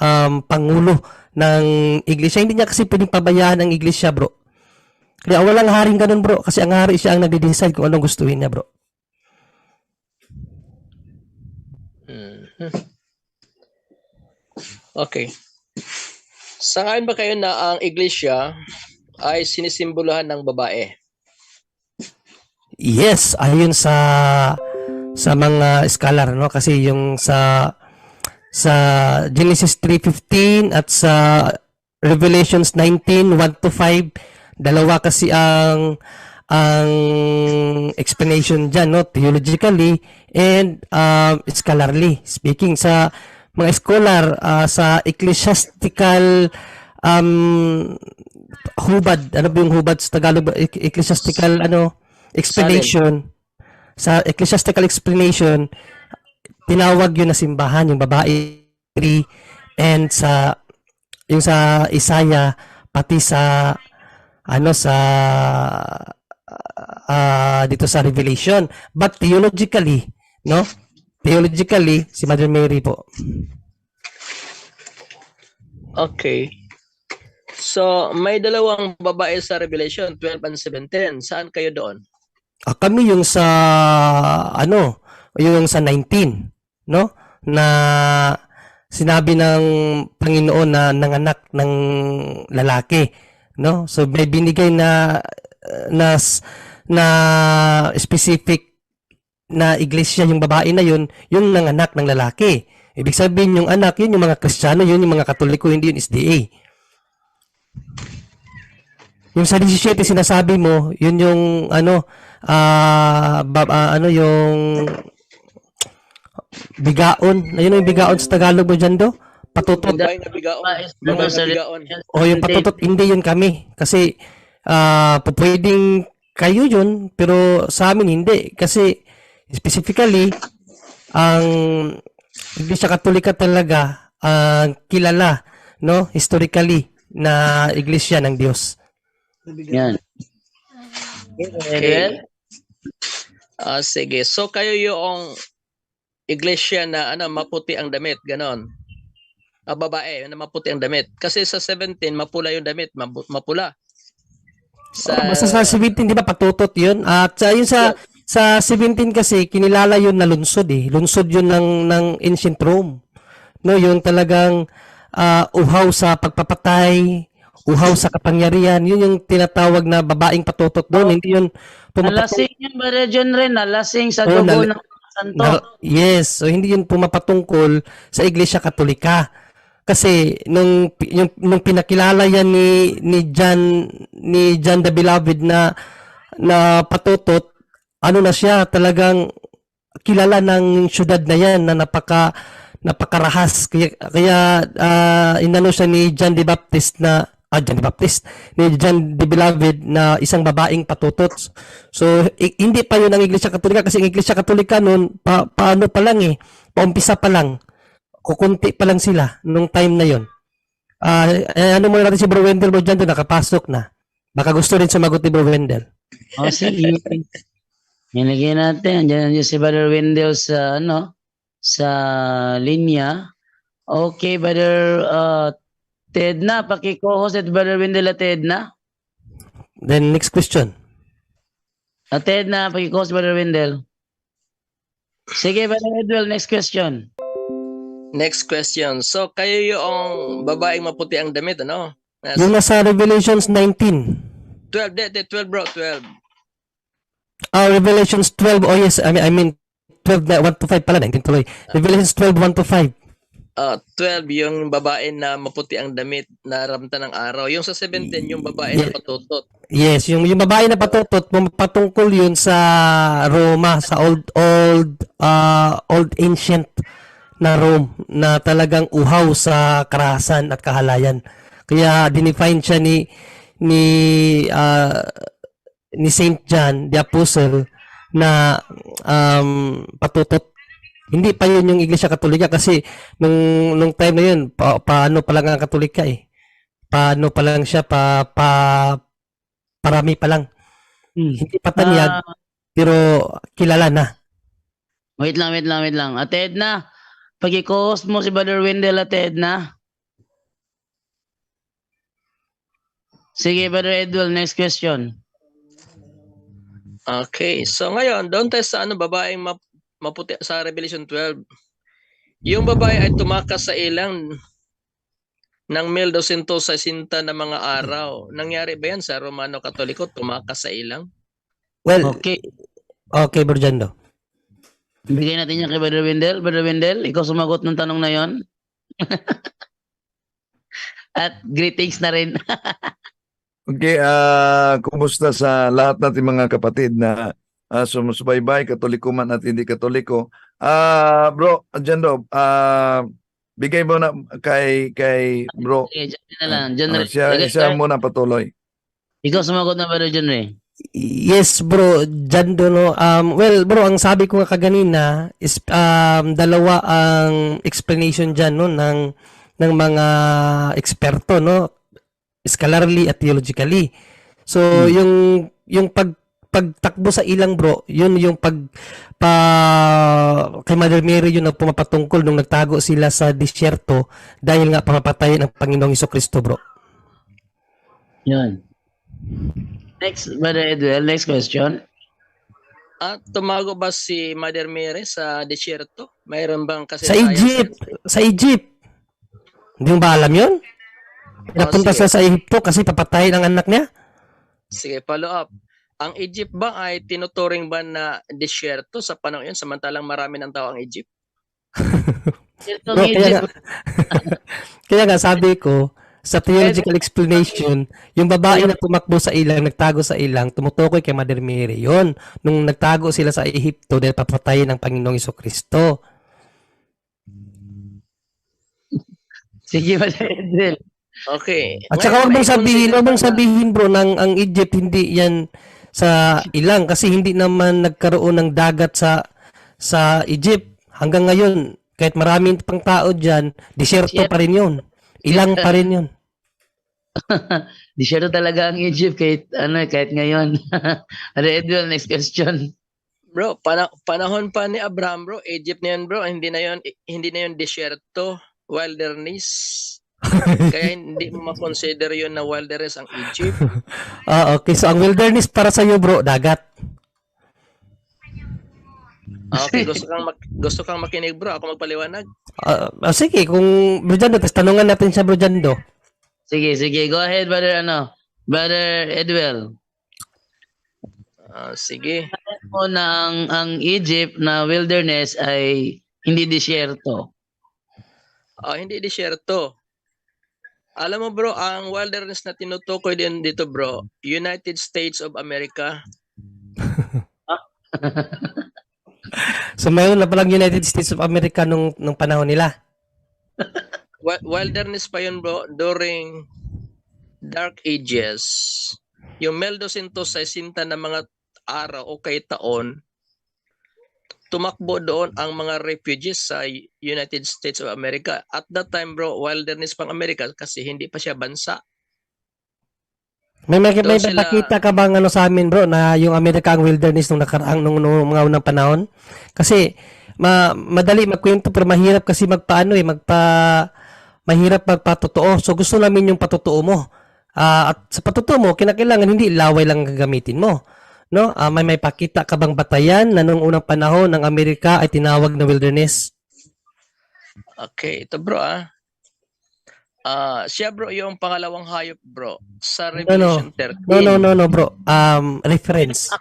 pangulo ng iglesia. Hindi niya kasi pwedeng pabayaan ang iglesia, bro. Kaya walang haring ganun, bro, kasi ang hari siya ang nagde-decide kung anong gustuhin niya, bro. Okay. Sangayon ba kayo na ang iglesia ay sinisimboluhan ng babae? Yes, ayon sa mga scholar, no, kasi yung sa Genesis 3:15 at sa Revelations 19:1-5, dalawa kasi ang explanation diyan, no, theologically and scholarly speaking. Sa mga scholar, sa ecclesiastical hubad, ano ba yung hubad sa Tagalog? Ecclesiastical explanation. Sa ecclesiastical explanation, tinawag yun na simbahan, yung babae, and sa Isaiah, pati sa dito sa Revelation. But theologically, no? Theologically, si Mother Mary po. Okay. So, may dalawang babae sa Revelation 12 and 17. Saan kayo doon? Kami yung sa yung sa 19, no? Na sinabi ng Panginoon na nanganak ng lalaki, no? So may binigay na na specific na iglesia yung babae na yun, yung nanganak ng lalaki. Ibig sabihin yung anak, yun yung mga Kristiyano, yun yung mga Katoliko, hindi yun SDA. Yung sa 17 sinasabi mo, yun yung yung bigaon. Ayun yung bigaon sa Tagalog mo dyan do? Patutot. Babae na bigaon. Babae na bigaon. O yung patutot, hindi yun kami. Kasi pwedeng kayo yun, pero sa amin hindi. Kasi specifically, ang Iglesia Katolika talaga kilala, no, historically na iglesia ng Diyos. Yan. Okay. Sige. So kayo yung iglesia na maputi ang damit, ganon. Babae na maputi ang damit. Kasi sa 17 mapula yung damit, mapula. Basta sa 17 di ba patutot 'yun? At yun sa 17 kasi kinilala yun na lunsod eh. Lunsod yun ng ancient Rome. No, yung talagang uhaw sa pagpapatay, uhaw sa kapangyarihan. Yun yung tinatawag na babaeng patutot doon. Hindi yun Nalasing yun, Brother John rin. Nalasing sa dugo ng santo. yes, so hindi yun pumapatungkol sa Iglesia Katolika. Kasi nung pinakilala yan ni John the Beloved na patutot, ano na siya, talagang kilala ng syudad na yan na napakarahas. Kaya inano siya ni John the Baptist ni John the Beloved na isang babaeng patutot. So hindi pa yun ang Iglesia Katolika, kasi ang Iglesia Katolika noon paano pa lang paumpisa pa lang, kukunti pa lang sila nung time na yun. Ano muna natin si Bro Wendell mo dyan, doon nakapasok na. Baka gusto rin sumagot ni Bro Wendell. Sige. Nilagyan natin. Andiyan si Brother Wendell sa linya. Okay, Brother Ted na. Paki-co-host at Brother Wendell at Ted na. Then next question. Ted na. Paki-co-host Brother Wendell. Sige, Brother Wendell. Next question. Next question. So kayo yung babaeng maputi ang damit, ano? Yung nasa Revelations 19. 12 bro, 12. Revelations 12. Oh yes, I mean 12 na 1 to 5 pala, 19 tuloy. Revelations 12 1 to 5. 12 yung babae na maputi ang damit na ramtan ng araw. Yung sa 17 yung babae na patutot. Yes, yung babae na patutot, patungkol yun sa Roma, sa old ancient na Rome na talagang uhaw sa karahasan at kahalayan. Kaya dinefine siya ni Saint John the Apostle na patutot. Hindi pa yun yung Iglesia Katolika, kasi nung time na yun paano pa lang ang Katolika paano pa lang siya parami pa lang. Hindi pa tanyag pero kilala na. Wait lang. Ted na. Pag-i-co-host mo si Brother Wendell at Ted na. Sige, Brother Edwell, next question. Okay, so ngayon, doon tayo sa babaeng maputi sa Revelation 12. Yung babae ay tumakas sa ilang ng 1260 na mga araw. Nangyari ba yan sa Romano Katoliko, tumakas sa ilang? Well, Okay. Bro Jando. Bigay natin yan kay Brother Wendell. Brother Wendell, ikaw sumagot ng tanong na yon. At greetings na rin. Okay, kumusta sa lahat natin mga kapatid na sumusubaybay, Katoliko man at hindi Katoliko. Bro, Jando, bigay mo na kay bro. Sige, dyan na lang. John Ray. Siya muna patuloy. Ikaw sumagot na Brother John Ray. Yes, bro, Jando, no. Well, bro, ang sabi ko nga kaganina is dalawa ang explanation diyan, no, ng mga eksperto, no, scholarly at theologically. So, yung pagtakbo sa ilang, bro, yun yung kay Mother Mary yun ang pumapatungkol nung nagtago sila sa disyerto dahil nga pamapatayin ang Panginoong Hesukristo, bro. Yun. Next, Brother Edwell, next question. Tumago ba si Mother Mary sa disyerto? Mayroon bang kasi Sa Egypt. Hindi mo ba alam yun? Napunta siya sa Egypto kasi papatayin ang anak niya. Sige, follow up. Ang Egypt ba ay tinuturing ba na disyerto sa panahon yun samantalang marami ng tao ang Egypt? Itong Bro, Egypt, kaya nga sabi ko, sa theological explanation, yung babae na tumakbo sa ilang, nagtago sa ilang, tumutukoy kay Mother Mary. Yun, nung nagtago sila sa Ehipto dahil papatayin ng Panginoong Jesucristo. sige Brother Edwel. Okay. At saka Ngayon, wag mong sabihin bro, nang ang Egypt hindi yan sa ilang kasi hindi naman nagkaroon ng dagat sa Egypt. Hanggang ngayon, kahit maraming pang tao diyan, disyerto pa rin 'yun. Ilang pa rin 'yun. Disyerto talaga ang Egypt kahit ngayon. Brother Edwel, next question. Bro, panahon pa ni Abraham bro, Egypt na yun bro, hindi na yun disyerto, wilderness. Kaya hindi mo ma-consider yun na wilderness ang Egypt. Okay. So ang wilderness para sa iyo bro, dagat. Okay, gusto kang makinig bro, ako magpaliwanag. Sige, kung Bro Jando, tanungan natin siya Bro Jando. Sige, go ahead Brother Edwel. Sige. Mo na ang Egypt na wilderness ay hindi disyerto. Hindi disyerto. Alam mo bro, ang wilderness na tinutukoy din dito bro, United States of America. So mayroon na palang United States of America nung panahon nila. Wilderness pa yun bro, during Dark Ages. Yung 1260 na mga araw o kay taon, tumakbo doon ang mga refugees sa United States of America. At that time bro, wilderness pang America kasi hindi pa siya bansa. May Doon sila- nakita ka bang sa amin bro na yung America ang wilderness nung nakaraang nung mga unang panahon? Kasi madali magkwento pero mahirap kasi mahirap magpatotoo. So gusto namin yung patotoo mo. At sa patotoo mo, kinakailangan hindi laway lang gagamitin mo. No? May pakita ka bang batayan na nung unang panahon ng Amerika ay tinawag na wilderness? Okay, ito bro siya bro yung pangalawang hayop bro sa Revelation 13. No bro. Reference.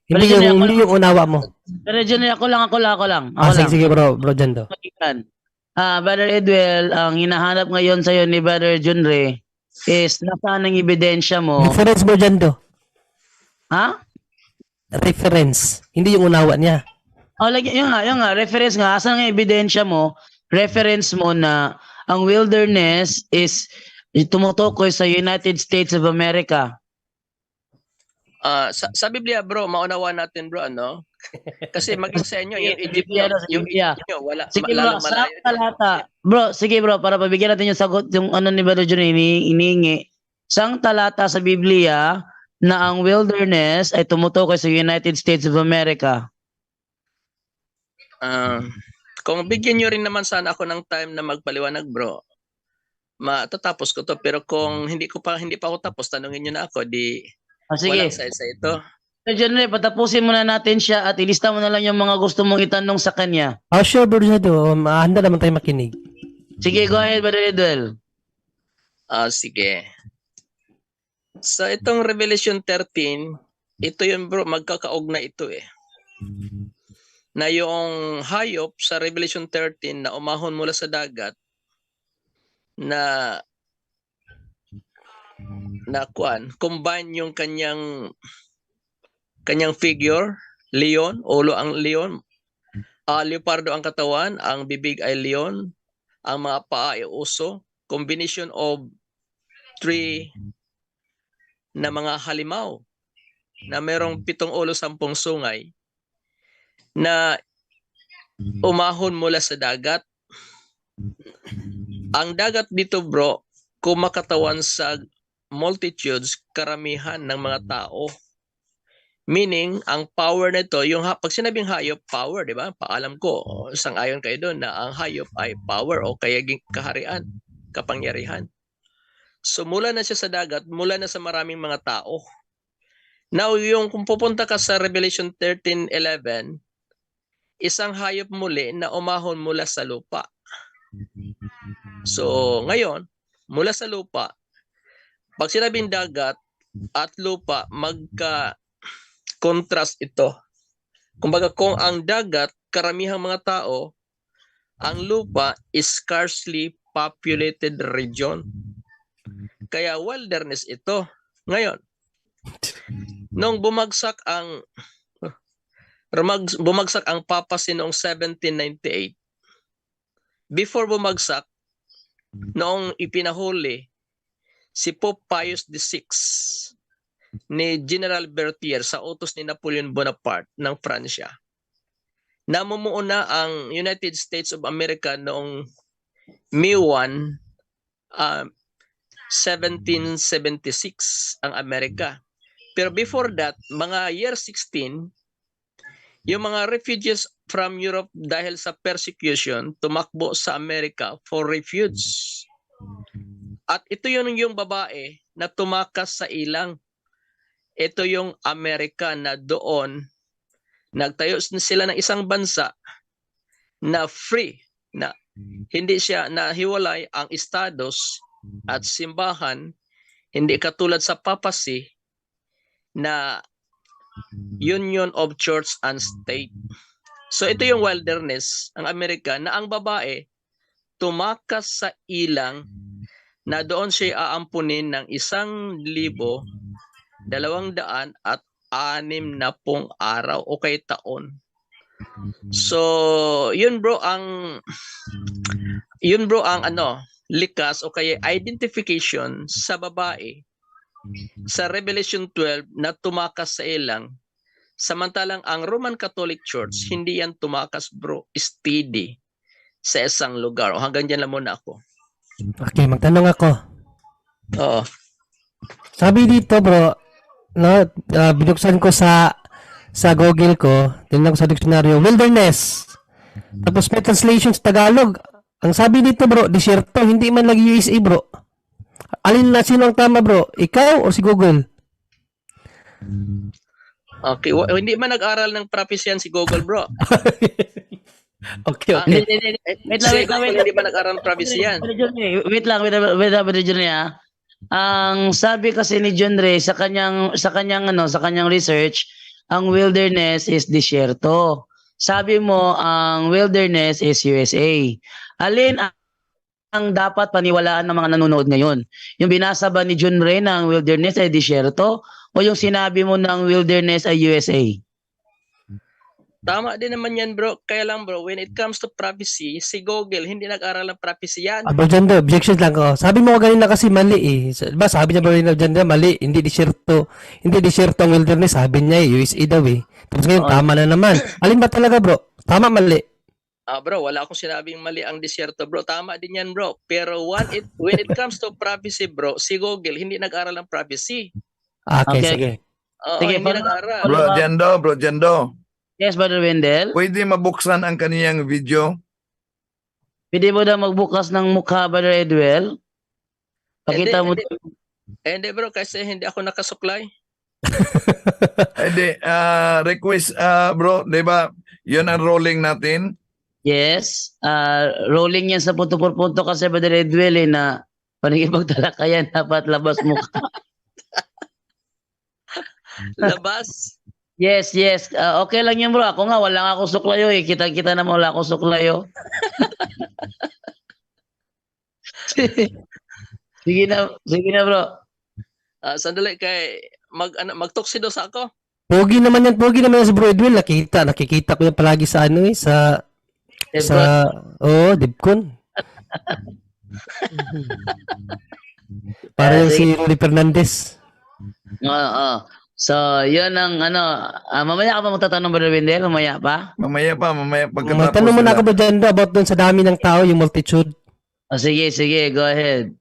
Hindi Balikan niya ako. yung unawa mo. Pero Junior, ako lang. Sige bro Jando. Brother Edwel, ang hinahanap ngayon sa'yo ni Brother Junre is nasaan ang ebidensya mo? Reference bro Jando. Ha? Reference. Hindi yung unawa niya. Yun nga, reference nga. Asan ang ebidensya mo? Reference mo na ang wilderness is tumutukoy sa United States of America. Sa Biblia bro, maunawa natin bro kasi maging sa inyo yung Egypt Biblia, yung Biblia. Egypt nyo, wala Sige bro, lalong sa malayo. talata. Bro, sige bro, para pabigyan natin yung sagot, yung ni Brother Jun iniingi. Sang talata sa Biblia na ang wilderness ay tumutukoy sa United States of America. Kung bigyan nyo rin naman sana ako ng time na magpaliwanag bro, matatapos ko to. Pero kung hindi pa ako tapos, tanungin nyo na ako, di Sige. walang sa ito. Brother Junre, patapusin muna natin siya at ilista mo na lang yung mga gusto mong itanong sa kanya. Sure bro Jando. Handa naman tayo makinig. Sige, go ahead Brother Edwel. Sige. Sa itong Revelation 13, ito yun bro, magkakaugnay ito na yung hayop sa Revelation 13 na umahon mula sa dagat na combine yung kanyang figure, leon, ulo ang leon, leopardo ang katawan, ang bibig ay leon, ang mga paa ay uso, combination of 3 na mga halimaw na merong 7 ulo, 10 sungay na umahon mula sa dagat. Ang dagat dito bro, kumakatawan sa multitudes, karamihan ng mga tao. Meaning, ang power nito, pag sinabing hayop, power, di ba? Paalam ko, sang-ayon kayo doon na ang hayop ay power o kaya kaharian, kapangyarihan. So mula na siya sa dagat, mula na sa maraming mga tao. Now, kung pupunta ka sa Revelation 13:11, isang hayop muli na umahon mula sa lupa. So, ngayon, mula sa lupa, pag sinabing dagat at lupa, contrast ito. Kumbaga kung ang dagat, karamihang mga tao, ang lupa is scarcely populated region. Kaya wilderness ito. Ngayon, nung bumagsak ang papacy noong 1798, before bumagsak, noong ipinahuli si Pope Pius VI ni General Berthier sa utos ni Napoleon Bonaparte ng Pransya. Namumuo na ang United States of America noong May 1, 1776 ang Amerika. Pero before that, mga year 16, yung mga refugees from Europe dahil sa persecution, tumakbo sa Amerika for refuge. At ito yung babae na tumakas sa ilang. Ito yung Amerika na doon nagtayo sila ng isang bansa na free, na hindi siya nahiwalay ang estados at simbahan, hindi katulad sa papacy na union of church and state. So ito yung wilderness, ang Amerika, na ang babae tumakas sa ilang na doon siya aampunin ng 1,260 araw o kay taon. So, yun bro ang likas o kaya identification sa babae sa Revelation 12 na tumakas sa ilang. Samantalang ang Roman Catholic Church, hindi yan tumakas bro, steady sa isang lugar. O hanggang dyan lang muna ako. Okay, magtanong ako. Oo. Sabi dito bro, no, binuksan ko sa Google ko, tinignan ko sa dictionary, wilderness. Tapos may translation sa Tagalog. Ang sabi dito bro, disyerto, hindi man lagi USA bro. Alin na sino ang tama bro? Ikaw o si Google? Okay, hindi man nag-aral ng prophecy yan si Google bro. Okay. Wait lang. Hindi man nag-aral ng prophecy yan. Wait lang, John Ray. Ang sabi kasi ni John Ray sa kanyang research, ang wilderness is disyerto. Sabi mo ang wilderness is USA. Alin ang dapat paniwalaan ng mga nanonood ngayon? Yung binasa ba ni John Ray na ang wilderness ay disyerto o yung sinabi mo ng wilderness ay USA? Tama din naman yan bro. Kaya lang bro, when it comes to prophecy, si Google hindi nag-aral ng prophecy yan. Bro Jando, objection lang ko. Sabi mo kanina kasi mali eh. Diba sabi niya bro Jando, mali. Hindi disyerto ang wilderness. Sabi niya USA daw eh. Tapos ngayon tama na naman. Alin ba talaga bro? Tama, mali? Bro, wala akong sinabing mali ang disyerto bro. Tama din yan bro. Pero when it comes to prophecy bro, si Google hindi nag-aral ng prophecy. Okay, sige. Sige, Hindi nag-aral. Bro Jando. Yes, Brother Wendell. Pwede mabuksan ang kaniyang video? Pwede mo daw magbukas ng mukha, Brother Edwell? Pakita mo. Hindi bro, kasi hindi ako nakasuklay. Hindi, request bro, 'di ba? 'Yun ang rolling natin. Yes. Rolling yan sa punto por punto kasi, Brother Edwell, na panigipagtalakayan, dapat labas mukha. Labas. Yes. Okay lang yan bro. Ako nga, wala nga akong suklayo eh. Kita naman wala akong suklayo. Sige na bro. Sandali kay magtuksido sa ako. Pogi naman yan si Bro Edwin. Nakikita ko yan palagi sa Dibcon. Parang si Rolly Fernandez. Oo. So, yun ang mamaya ka pa magtatanong, Brother Wendell? Mamaya pa? Mamaya pagkatapos. Tanong mo na ako ba dyan about dun sa dami ng tao, yung multitude? Sige, go ahead.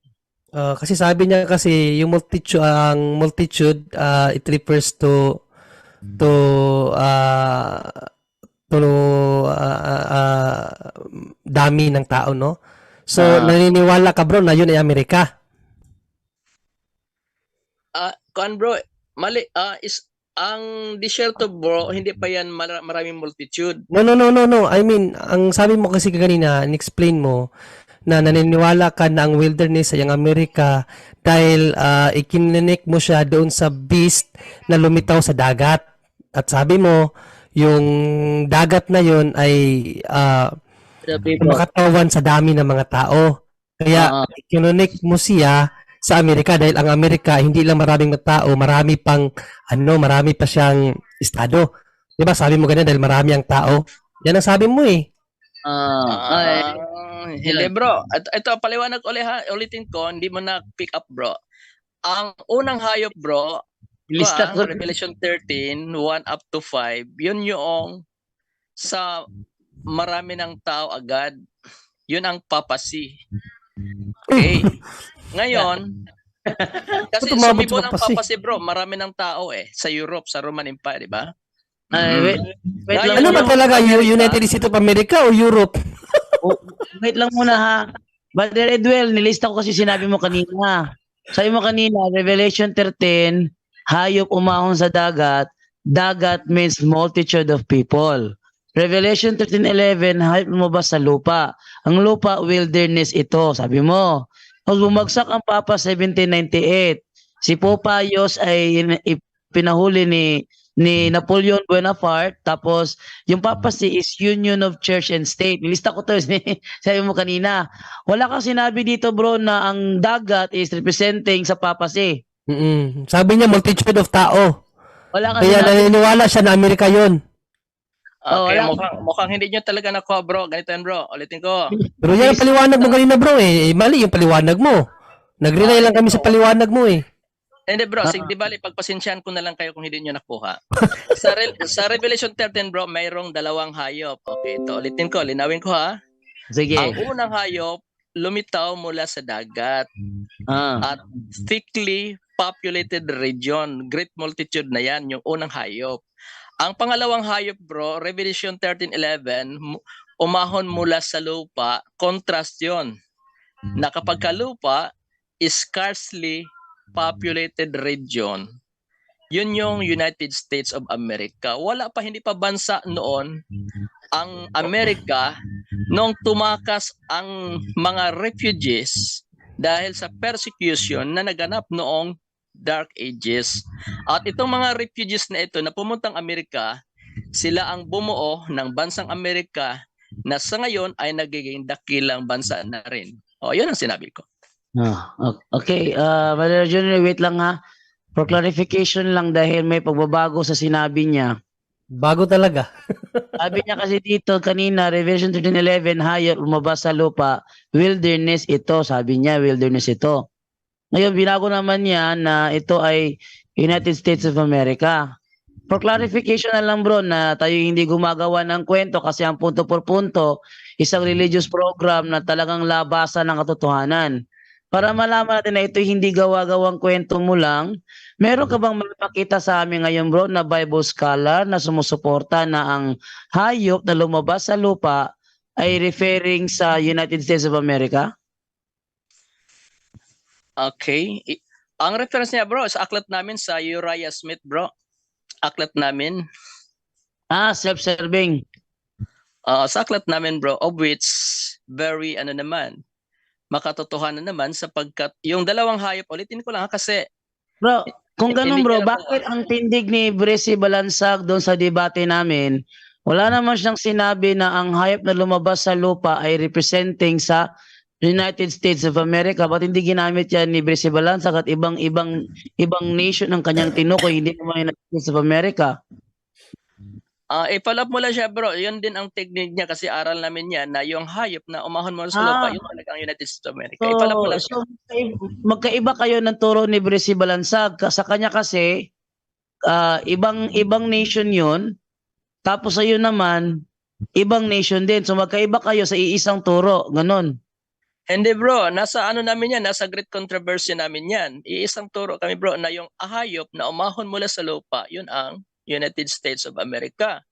Kasi sabi niya kasi yung multitude, it refers to dami ng tao, no? So, naniniwala ka bro na yun ay Amerika? Bro, mali, ang disyerto bro, hindi pa yan maraming multitude. No. I mean, ang sabi mo kasi kanina, in-explain mo, na naniniwala ka na ang wilderness ay ang Amerika dahil ikininik mo siya doon sa beast na lumitaw sa dagat. At sabi mo, yung dagat na yun ay The people. makatawan sa dami ng mga tao. Kaya kinunik mo siya sa Amerika dahil ang Amerika hindi lang maraming tao, marami pa siyang estado. 'Di ba? Sabi mo ganyan dahil marami ang tao. Yan ang sabi mo eh. Hindi bro. Ito paliwanag ulitin ko, hindi mo na pick up bro. Ang unang hayop bro, Lista ko. Revelation 13, 1 up to 5, yun yung sa marami ng tao agad. Yun ang papasi. Okay. Ngayon, kasi Tumabot sumibo sa ng papasi. papasi bro, marami ng tao sa Europe, sa Roman Empire, di ba? Wait lang Ano ba muna. talaga? United States of America o Europe? Wait lang muna ha. Brother Edwell, nilista ko kasi sinabi mo kanina. Sabi mo kanina, Revelation 13, hayop umahon sa dagat. Dagat means multitude of people. Revelation 13:11, hayop lumabas sa lupa. Ang lupa, wilderness ito, sabi mo. Pag bumagsak ang Papa 1798, si Popayos ay pinahuli ni Napoleon Bonaparte, tapos yung papacy is Union of Church and State. Lista ko to, sabi mo kanina. Wala kang sinabi dito bro na ang dagat is representing sa papacy. Sabi niya multitude of tao. Wala kang Kaya sinabi. naniniwala siya na Amerika yun. Okay, wala. mukhang hindi nyo talaga nakuha bro. Ganito yan bro, ulitin ko. Pero yan ang paliwanag mo kanina bro eh. Mali yung paliwanag mo. Nag-rely lang kami sa paliwanag mo eh. Hindi bro, sige di bali, pagpasensyahan ko na lang kayo kung hindi nyo nakuha. Sa Revelation 13 bro, mayroong dalawang hayop. Okay, ito ulitin ko, linawin ko ha. Sige. Ang unang hayop, lumitaw mula sa dagat at thickly populated region. Great multitude na yan, yung unang hayop. Ang pangalawang hayop bro, Revelation 13:11, umahon mula sa lupa, contrast yun. Na kapag kalupa is scarcely populated region. Yun yung United States of America. Hindi pa bansa noon ang Amerika nung tumakas ang mga refugees dahil sa persecution na naganap noong Dark Ages. At itong mga refugees na ito na pumuntang Amerika, sila ang bumuo ng bansang Amerika na sa ngayon ay nagiging dakilang bansa na rin. Yun ang sinabi ko. Okay, Brother Junior, wait lang ha. For clarification lang dahil may pagbabago sa sinabi niya. Bago talaga. Sabi niya kasi dito kanina, Revelation 13:11, hayop lumabas sa lupa, wilderness ito. Sabi niya, wilderness ito. Ngayon, binago naman niya na ito ay United States of America. For clarification na lang bro, na tayo hindi gumagawa ng kwento kasi ang punto por punto, isang religious program na talagang labasan ng katotohanan. Para malaman natin na ito hindi gawa-gawang kwento mo lang, meron ka bang mapakita sa amin ngayon bro na Bible scholar na sumusuporta na ang hayop na lumabas sa lupa ay referring sa United States of America? Okay. Ang reference niya bro, sa aklat namin sa Uriah Smith bro. Aklat namin. Self-serving. Sa aklat namin bro, of which very makatotohanan naman sapagkat yung dalawang hayop, ulitin ko lang kasi Bro, kung ganun Hindi bro, niya bakit ang tindig ni Bresi Balansag doon sa debate namin, wala naman siyang sinabi na ang hayop na lumabas sa lupa ay representing sa United States of America? Ba't hindi ginamit yan ni Bresi Balansag at ibang nation ang kanyang tinukoy, hindi naman United States of America? i-follow up mo lang siya bro. Yun din ang technique niya kasi aral namin yan na yung hayop na umahon mo sa lupa, yun talagang United States of America. I-follow up mo lang siya. So, magkaiba kayo ng turo ni Bresi Balansag. Sa kanya kasi, ibang nation yun. Tapos sa'yo naman, ibang nation din. So magkaiba kayo sa iisang turo. Ganon. Hindi bro, nasa namin yan, nasa great controversy namin yan. Iisang turo kami bro na yung hayop na umahon mula sa lupa, yun ang United States of America.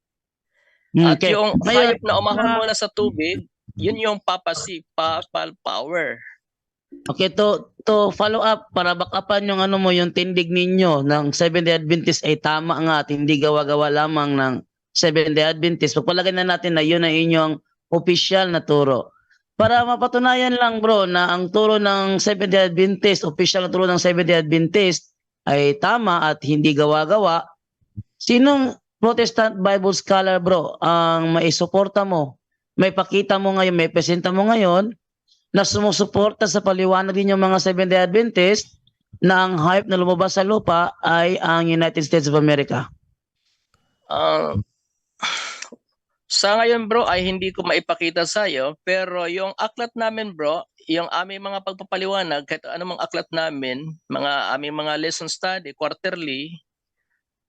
At Okay. yung Ngayon, hayop na umahon mula sa tubig, yun yung papal power. Okay, to follow up para backupan yung yung tindig ninyo ng Seventh-day Adventist ay tama nga at hindi gawa-gawa lamang ng Seventh-day Adventist. Pagpalagay na natin na yun ang inyong official na turo. Para mapatunayan lang bro na ang turo ng Seventh-day Adventist, official na turo ng Seventh-day Adventist ay tama at hindi gawa-gawa, sinong Protestant Bible scholar, bro, ang maisuporta mo, may pakita mo ngayon, may presenta mo ngayon, na sumusuporta sa paliwanag din yung mga Seventh-day Adventist na ang hype na lumabas sa lupa ay ang United States of America? Ah, sa ngayon bro ay hindi ko maipakita sa iyo, pero yung aklat namin bro, yung aming mga pagpapaliwanag kahit anumang aklat namin, aming mga lesson study quarterly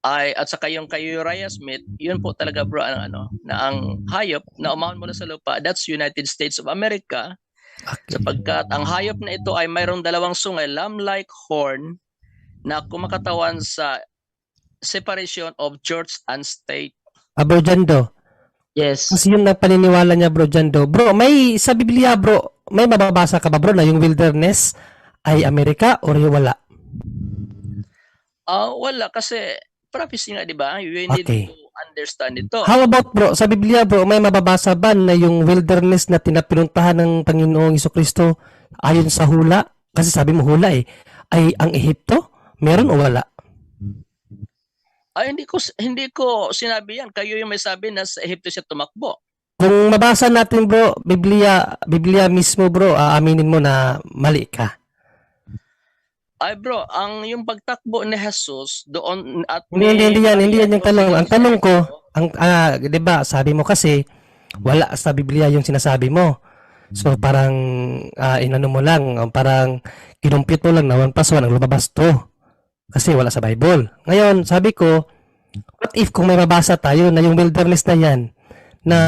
ay at saka yung kay Uriah Smith, yun po talaga bro na ang hayop na umahon mula sa lupa, that's United States of America, Okay. sapagkat ang hayop na ito ay mayroong dalawang sungay, lamb-like horn na kumakatawan sa separation of church and state. Bro Jando, Yes. kasi yung paniniwala niya bro Jando. Bro, may sa Biblia bro, may mababasa ka ba bro na yung wilderness ay Amerika or wala? Wala kasi prophecy nga, di ba? You need Okay. to understand ito. How about bro, sa Biblia bro, may mababasa ba na yung wilderness na pinuntahan ng Panginoong Jesucristo ayon sa hula? Kasi sabi mo hula ay ang Ehipto? Meron o wala? Ay, hindi ko sinabi yan. Kayo yung may sabi na sa Ehipto siya tumakbo. Kung mabasa natin bro, Biblia mismo bro, aaminin mo na mali ka. Ay bro, yung pagtakbo ni Jesus doon at Hindi yan yung tanong. Ang tanong ko, di ba, sabi mo kasi wala sa Biblia yung sinasabi mo. So parang inano mo lang, parang kinumpit mo lang na 1 + 1 ang lumabas to. Kasi wala sa Bible. Ngayon, sabi ko, what if kung may mabasa tayo na yung wilderness na yan na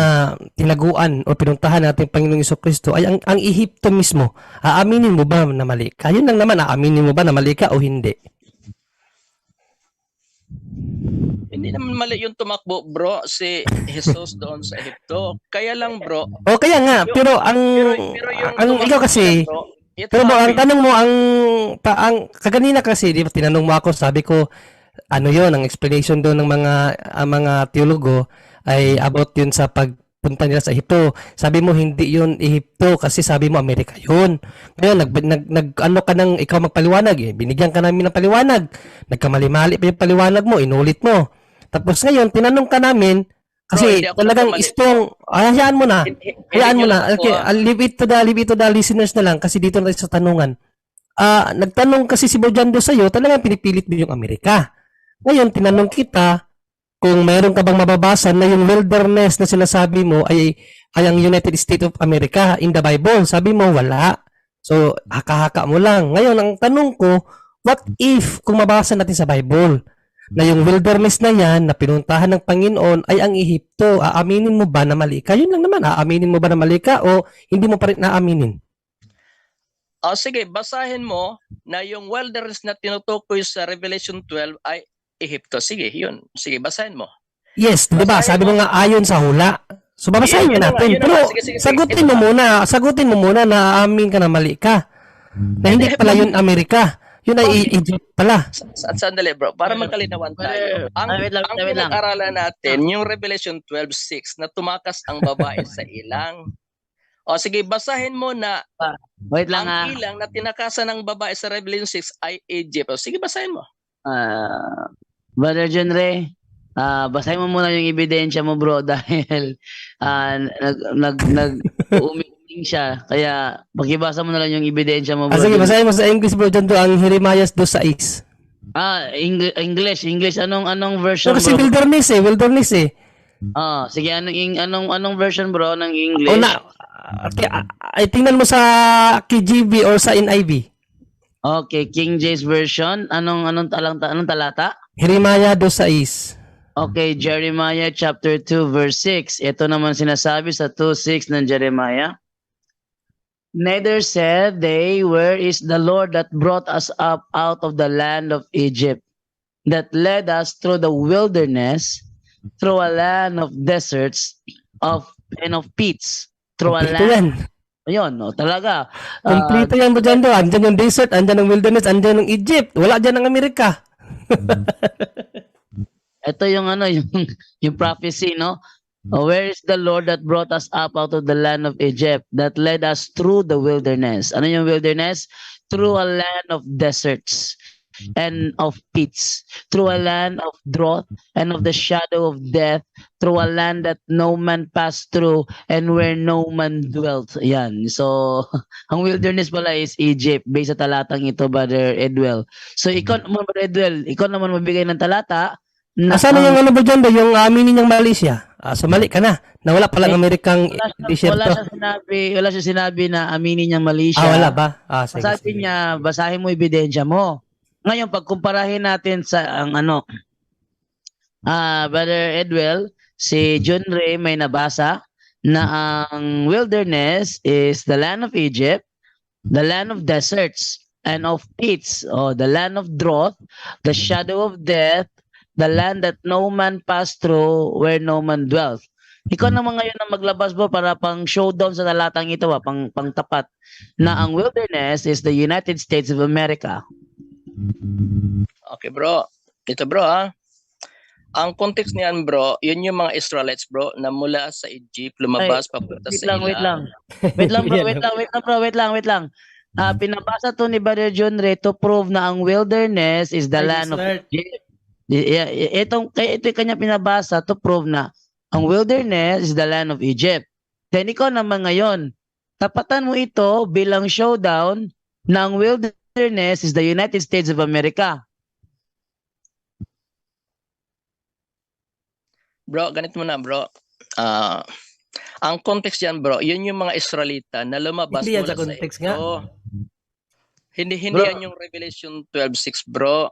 tinaguan o pinuntahan natin Panginoong Jesucristo ay ang Ehipto mismo, aaminin mo ba na mali ka? Yun lang naman, aaminin mo ba na mali ka o hindi? Hindi naman mali yung tumakbo bro, si Jesus doon sa Ehipto. Kaya lang bro, O kaya nga, pero pero yung ang ikaw tumakbo kasi, niya, bro, it pero bro, ang happened. tanong mo, ang kaganina kasi, di ba, tinanong mo ako, sabi ko, ano yon ang explanation doon ng mga teologo ay about yun sa pagpunta nila sa Ehipto. Sabi mo, hindi yun Ehipto kasi sabi mo, Amerika yun. Ngayon, ano ka nang ikaw magpaliwanag binigyan ka namin ng paliwanag. Nagkamali-mali pa yung paliwanag mo, inulit mo. Tapos ngayon, tinanong ka namin, kasi hindi ako talagang nagkamali. strong, hayaan mo na. Hayaan mo Hindi na. niyo Okay, ako, leave it to the listeners na lang kasi dito na tayo sa tanungan. Nagtanong kasi si Bojando sa'yo, talagang pinipilit mo yung Amerika. Ngayon, tinanong kita kung mayroon ka bang mababasa na yung wilderness na sinasabi mo ay ang United States of America in the Bible. Sabi mo, wala. So, haka-haka mo lang. Ngayon, ang tanong ko, what if kung mabasa natin sa Bible na yung wilderness na yan na pinuntahan ng Panginoon ay ang Ehipto, aaminin mo ba na mali ka? Yun lang naman, aaminin mo ba na mali ka o hindi mo pa rin naaminin? sige, basahin mo na yung wilderness na tinutukoy sa Revelation 12 ay Ehipto. Sige, yun. Sige, basahin mo. Yes, di ba? Basahin Sabi mo mo. nga ayon sa hula. So babasahin Yun na nga, natin. yun na Pero nga. Sige, sagutin mo muna na aamin ka na mali ka. Na hindi Hindi, pala yun Amerika. Yun ay Okay. Egypt pala. Sandali bro, para magkalinawan tayo. Ang wait lang. pinag-aralan natin, yung Revelation 12:6 na tumakas ang babae sa ilang. O sige, basahin mo na Wait lang ang ilang na tinakasan ng babae sa Revelation 6 ay Egypt. O sige, basahin mo. Brother John Ray, basahin mo muna yung ebidensya mo bro dahil umiling siya. Kaya pakibasa mo na lang yung ebidensya mo bro. Sige, basahin mo sa English bro dyan ang Jeremiah 2:6. English. Anong version Kasi bro? wilderness eh. Sige, anong version bro ng O English? na, ay tingnan mo sa KJV or sa NIV. Okay, King James version. Anong talata? Jeremiah 2:6. Okay, Jeremiah chapter 2 verse 6. Ito naman sinasabi sa 2:6 ng Jeremiah. Neither said they, where is the Lord that brought us up out of the land of Egypt, that led us through the wilderness, through a land of deserts, and of pits, through a Kompleto land. yan. Ayun, no, talaga. Kompleto yan bro dyan do. Andyan yung desert, andyan yung wilderness, andyan yung Egypt. Wala dyan ang Amerika. Ito yung yung prophecy, no? Where is the Lord that brought us up out of the land of Egypt, that led us through the wilderness? Ano yung wilderness? Through a land of deserts, and of pits, through a land of drought and of the shadow of death, through a land that no man passed through and where no man dwelt. Yan. So, ang wilderness pala is Egypt based sa talatang ito, Brother Edwell. So, ikaw naman, Brother Edwell, ikaw naman magbigay ng talata na Asan na yung ano ba dyan do? Yung aminin niyang mali siya. So mali ka na. Na wala palang Amerikang wala disyerto. wala siya sinabi na aminin niyang mali siya. Wala ba? Sige, Sabi sige. niya, basahin mo ebidensya mo. Ngayon, pagkumparahin natin sa ang Brother Edwell, si John Ray may nabasa na ang wilderness is the land of Egypt, the land of deserts and of pits, or the land of drought, the shadow of death, the land that no man passed through, where no man dwelt. Ikaw naman ngayon ang maglabas mo para pang showdown sa talatang ito, pang tapat na ang wilderness is the United States of America. Okay, bro. Ito, bro, ha. Ang context niyan, bro, yun yung mga Israelites, bro, na mula sa Egypt, lumabas, papunta Wait sa lang, ilang. wait lang, bro, wait lang. Pinabasa to ni Brother John Ray to prove na ang wilderness is the land of Egypt. Ito yung kanya pinabasa to prove na ang wilderness is the land of Egypt. Then ikaw naman ngayon, tapatan mo ito bilang showdown na ang wilderness is the United States of America. Bro, ganito mo na, bro. Ang context yan, bro, yun yung mga Israelita na lumabas Hindi yan mula sa context nga. Hindi Bro. yan yung Revelation 12:6, bro.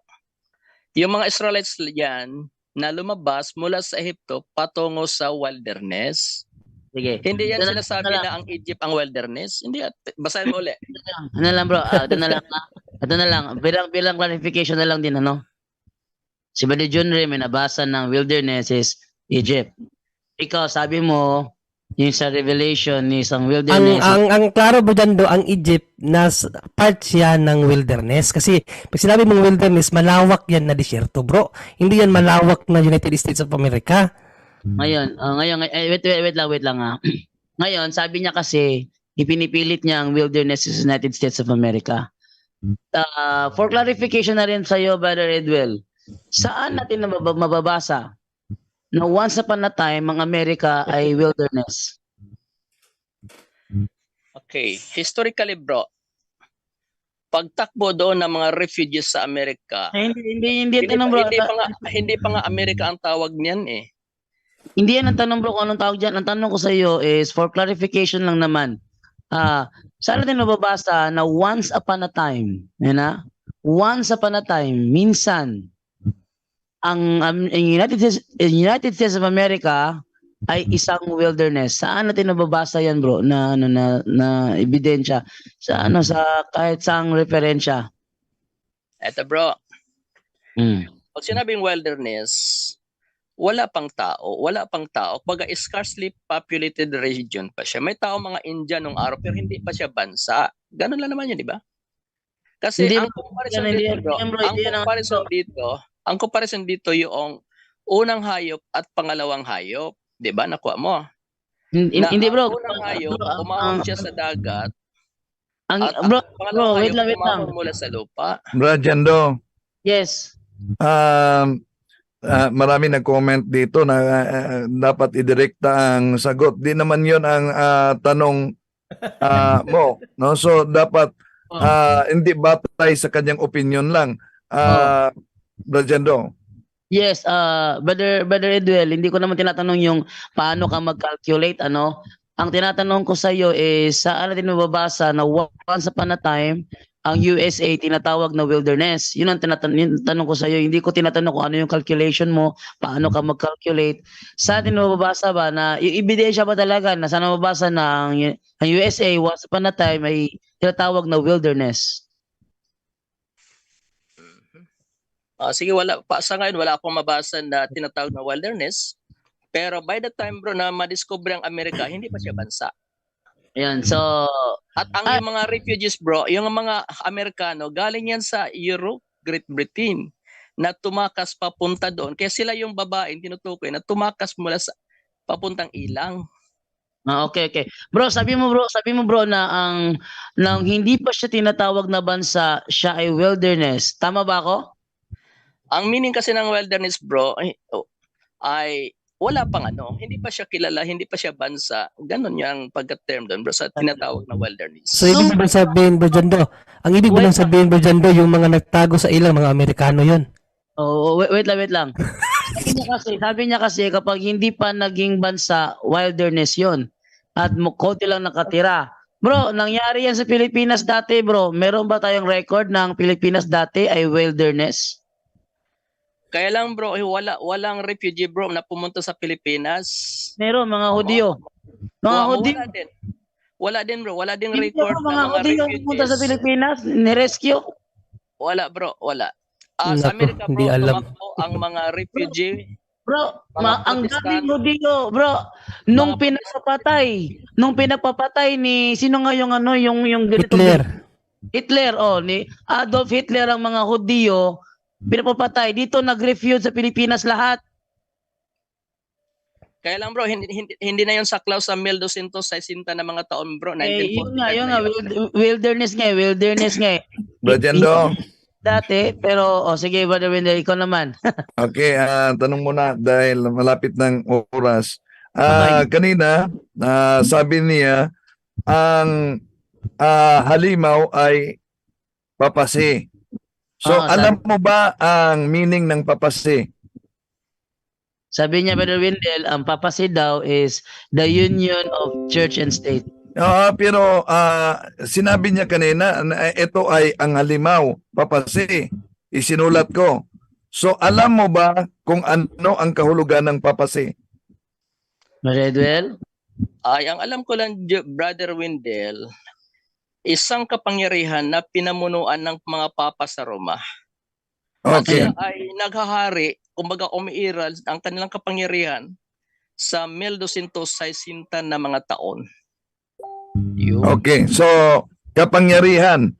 Yung mga Israelites yan na lumabas mula sa Ehipto patungo sa wilderness. Sige. Hindi yan Ito na- sinasabi ito na na ang Egypt ang wilderness. Hindi, basahin mo ulit. Ano lang bro, ito na lang. Bilang clarification na lang din, Si Brother John Ray may nabasa ng wilderness is Egypt. Ikaw, sabi mo, yung sa Revelation is ang wilderness. Ang klaro ba dyan do, ang Egypt part siya ng wilderness. Kasi pag sinabi mong wilderness, malawak yan na disyerto, bro. Hindi yan malawak na United States of America. Ngayon, wait lang. Ngayon, sabi niya kasi, ipinipilit niya ang wilderness is United States of America. For clarification na rin sa iyo, Brother Edwell, saan natin mababasa na once upon a time, ang Amerika ay wilderness? Okay. Historically, bro, pagtakbo doon ng mga refugees sa Amerika, Hindi tanong bro. hindi pa nga Amerika ang tawag niyan eh. Hindi yan ang tanong bro kung anong tawag dyan. Ang tanong ko sa iyo is for clarification lang naman. Saan natin mababasa na once upon a time, once upon a time, minsan, ang United States of America ay isang wilderness. Saan natin nababasa yan bro na ebidensya sa kahit saang referensya? Eto, bro. Pag sinabing wilderness, wala pang tao. Pag scarcely populated region pa siya. May tao mga Indian nung araw pero hindi pa siya bansa. Ganun lang naman yun, di ba? Kasi Hindi, ang comparison dito yung unang hayop at pangalawang hayop. Di ba? Nakuha mo. Hindi bro. Ang unang hayop, umahon siya sa dagat. Bro, Pangalawang wait lang. hayop, umahon mula sa lupa. Brad Jando, Yes. marami nag-comment dito na dapat idirekta ang sagot. Di naman yon ang tanong mo. No? So, dapat hindi batay sa kanyang opinion lang. Brad Jando. Yes, Brother Edwell, hindi ko naman tinatanong yung paano ka mag-calculate, Ang tinatanong ko sa iyo is saan natin mababasa na once upon a time ang USA tinatawag na wilderness. Yun ang tinatanong ko sa iyo. Hindi ko tinatanong kung ano yung calculation mo, paano ka mag-calculate. Saan natin mababasa ba na yung ebidensya ba talaga na saan mababasa na ang USA once upon a time ay tinatawag na wilderness? Sige, sa ngayon wala akong mabasa na tinatawag na wilderness. Pero by the time bro na madiscover ang Amerika, hindi pa siya bansa. Ayan, so At ang yung mga refugees bro, yung mga Amerikano, galing yan sa Europe, Great Britain, na tumakas papunta doon. Kaya sila yung babaeng tinutukoy na tumakas mula sa papuntang ilang. Okay, okay. Bro, sabi mo bro na ang nang hindi pa siya tinatawag na bansa, siya ay wilderness. Tama ba ako? Ang meaning kasi ng wilderness, bro, ay wala pang hindi pa siya kilala, hindi pa siya bansa. Ganon yung pagka-term doon, bro, sa tinatawag na wilderness. So, ibig mo bang sabihin, Bro Jando? Ang ibig mo lang sabihin, Bro Jando, yung mga nagtago sa ilang mga Amerikano yon. Oh, wait lang. Sabi niya kasi kapag hindi pa naging bansa, wilderness 'yon. At konti lang nakatira. Bro, nangyari yan sa Pilipinas dati, bro. Meron ba tayong record ng Pilipinas dati ay wilderness? Kaya lang, bro, walang refugee, bro, na pumunta sa Pilipinas. Meron, mga Hudyo. Mga Hudyo. Wala din, bro. Wala din Hindi, record bro, ng mga mga Hudyo pumunta sa refugees. Pilipinas, ni-rescue. Wala, bro. Wala. Sa Naku, Amerika, hindi bro, alam. tumakbo ang mga refugee. Bro, Mga ang Protestant. daming Hudyo, bro. Nung pinapapatay ni sino nga yung yung ganito Hitler, ni Adolf Hitler ang mga Hudyo pinapapatay. Dito nag-refuse sa Pilipinas lahat. Kaya lang, bro, hindi na yon saklaw sa 1260 na mga taon, bro. 1945 Yun na nga, yun. wilderness nga eh. Bro Jando, Dati, pero sige, Brother Wendell, ikaw naman. okay, tanong muna dahil malapit ng oras. Okay. Kanina, sabi niya, ang halimaw ay papasi. So, Oo, alam mo ba ang meaning ng papasi? Sabi niya, Brother Wendell, ang papasi daw is the union of church and state. Pero sinabi niya kanina na ito ay ang halimaw, papasi. Isinulat ko. So, alam mo ba kung ano ang kahulugan ng papasi? Brother Wendell? Ay, ang alam ko lang, Brother Wendell, isang kapangyarihan na pinamunuan ng mga papa sa Roma. At Okay. sila ay naghahari, kumbaga umiiral ang kanilang kapangyarihan sa 1260 na mga taon. Yun. Okay. So, kapangyarihan